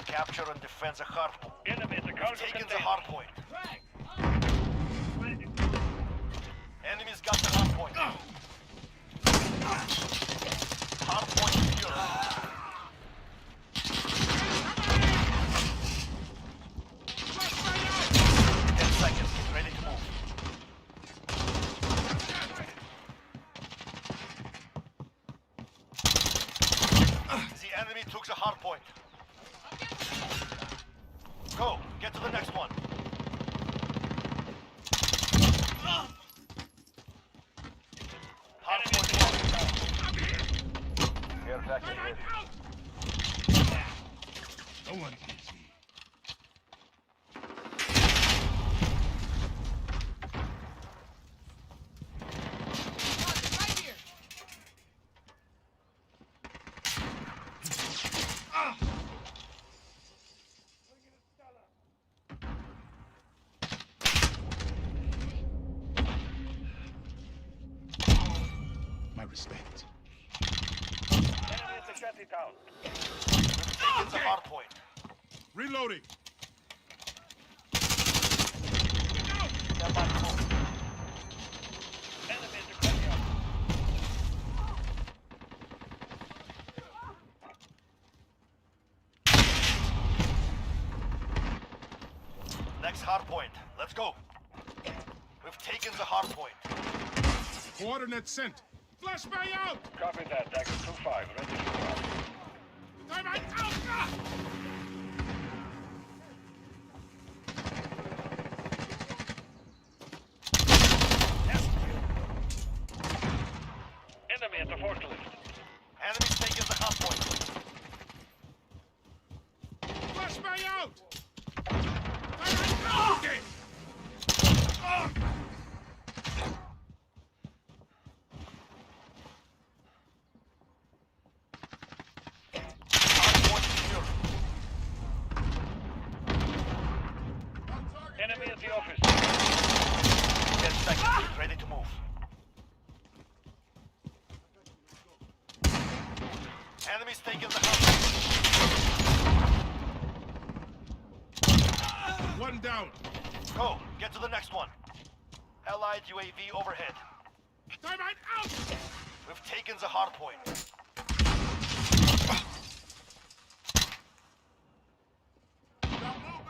Capture and defend the hard point. Enemy at the cargo Taking the container. hard point. Enemies got the hard point. Hard point secure. Seconds. Get ready Go, get to the next one. Hardpoint lost. Care package ready. No one. My respect. Enemy at the shanty town. It's a hard point. Reloading. Stand by to move. Enemy at the courtyard. Next hard point. Let's go. We've taken the hard point. Coordinates sent. Flashbang out! Copy that. Dagger 2-5. Ready to go. Time out! Ah! Enemy at the forklift. Enemy's taking the hard point. Flashbang out! Time out! Okay. Enemy at the office. 10 seconds. Ready to move. Enemy's taking the house. One down. Go. Get to the next one. Allied UAV overhead. Time out! We've taken the hard point.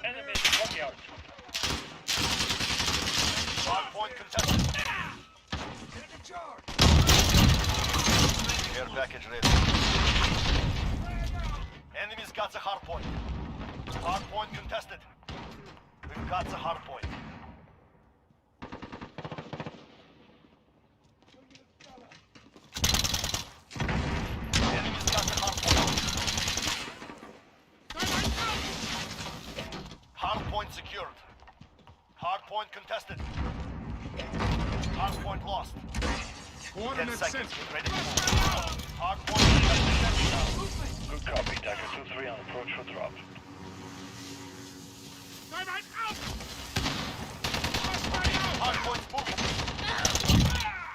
Enemy in the courtyard. Hard point contested. Air package ready. Enemy's got the hard point. Hard point contested. We've got the hard point. Enemy's got the hard point. Hard point secured. Hard point contested. Hard point lost. 10 seconds. Get ready to move. Hard point contested. Good copy. Dagger 2-3 on approach for drop. Time out! Hard point's moving.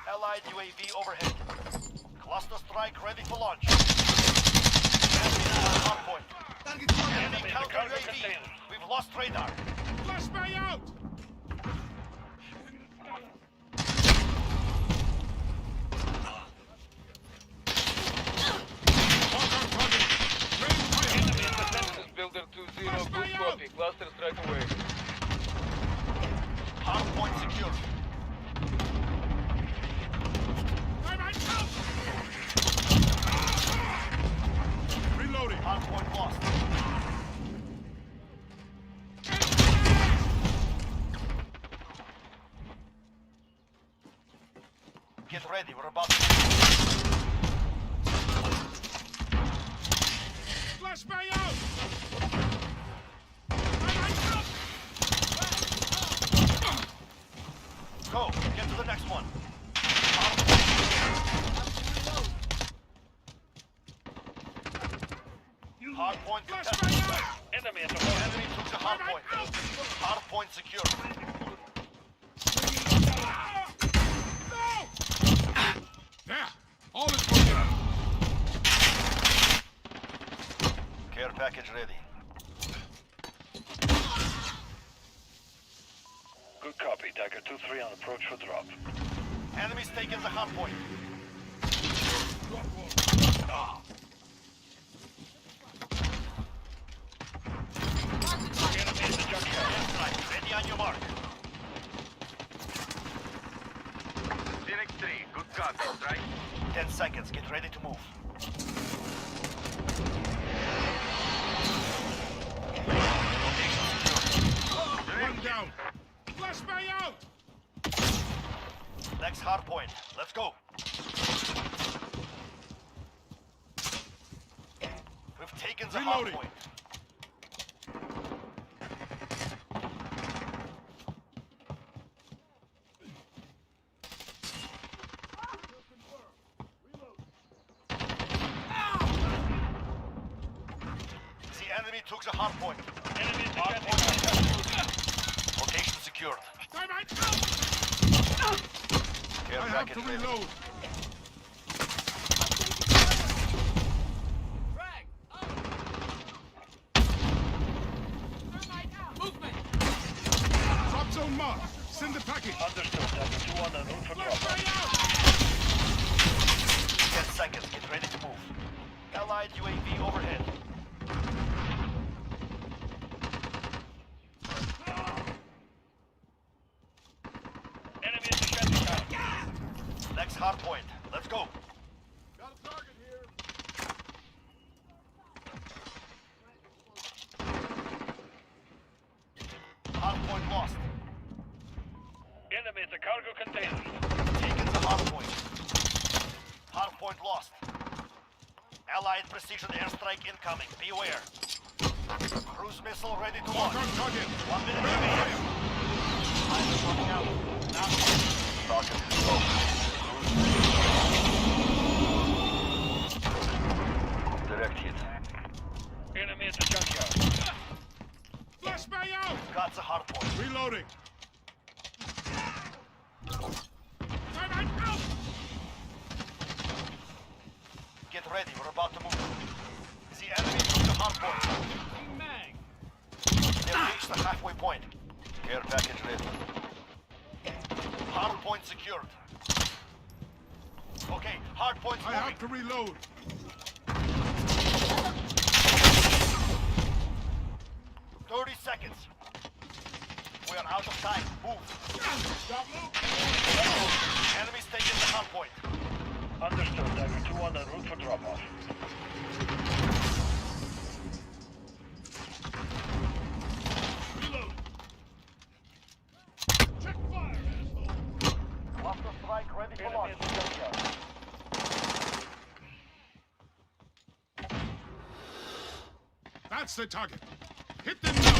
Allied UAV overhead. Cluster strike ready for launch. Enemy on hard point. Enemy counter UAV. We've lost radar. Flashbang out! Builder 2-0, good copy. Cluster strike away. Hard point secured. Reloading. Hard point lost. Get ready, we're about to... Flashbang out! Go, get to the next one. Hard point contested. Enemy at the point. Enemy took the hard point. Hard point secured. There! All is broken up! Care package ready. Good copy. Dagger 2-3 on approach for drop. Enemy's taking the hard point. Enemy in the junkyard. Airstrike. Ready on your mark. Phoenix 3. Good copy. Strike. 10 seconds. Get ready to move. Next hard point. Let's go. We've taken the hard point. The enemy took the hard point. Enemy hard point. Location secured. Care I have package to ready. reload. Drop zone mark. Send the package. Understood. Target 2 on the route for drop. 10 seconds. Get ready to move. Allied UAV overhead. Enemy is defending time. Next hard point. Let's go. Got a target here. Hard point lost. Enemy at the cargo container. Taken the hard point. Hard point lost. Allied precision airstrike incoming. Beware. Cruise missile ready to launch. 1 minute remaining. Time is running out. Now. Rocket is low. Direct hit. Enemy at the junkyard. Flashbang out. Got the hard point. Reloading. Get ready. We're about to move. The enemy took the hard point. They've reached the halfway point. Care package ready. Hard point secured. Okay, hard point moving. I have to reload. 30 seconds. We are out of time. Move. Enemies taking the hard point. Understood. Tiger 2 on the route for drop-off. Reload. Check fire, asshole. Cluster strike ready for launch. That's the target. Hit them now.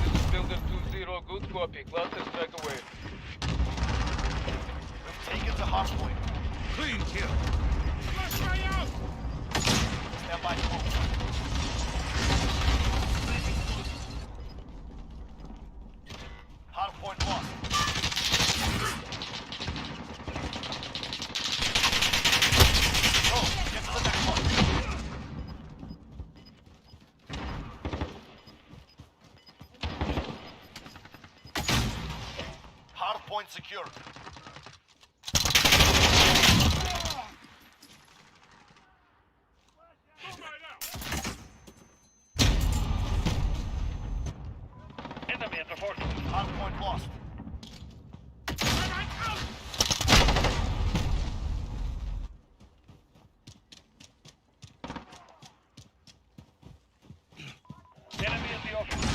This is Builder 2-0. Good copy. Cluster strike away. We've taken the hard point. Clean kill. Flashbang out. Stand by. Hard point lost. Go. Get to the next one. Hard point secured. Enemy at the fortress. Hard point lost. Enemy at the office.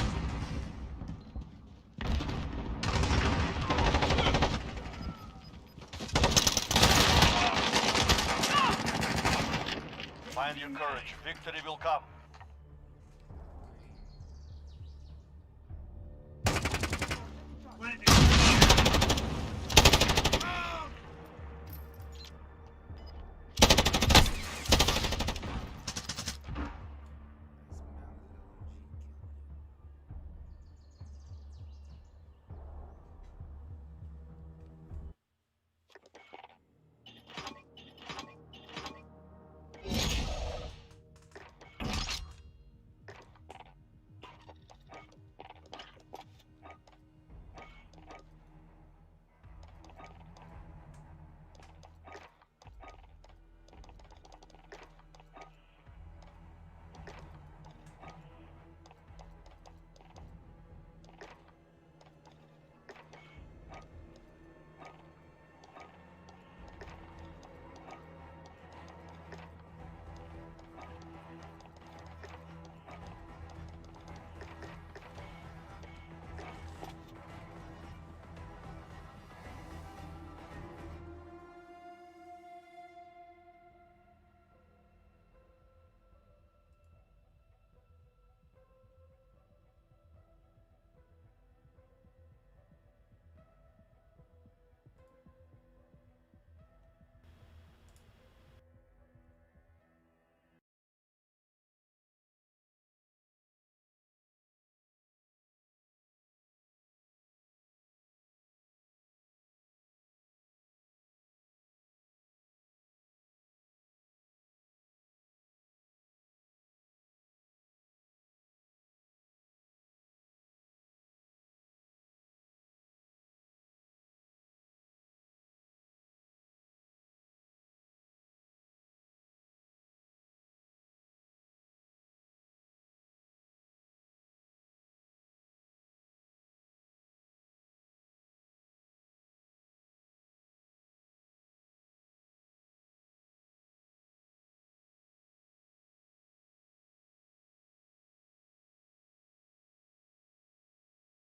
Find your courage. Victory will come.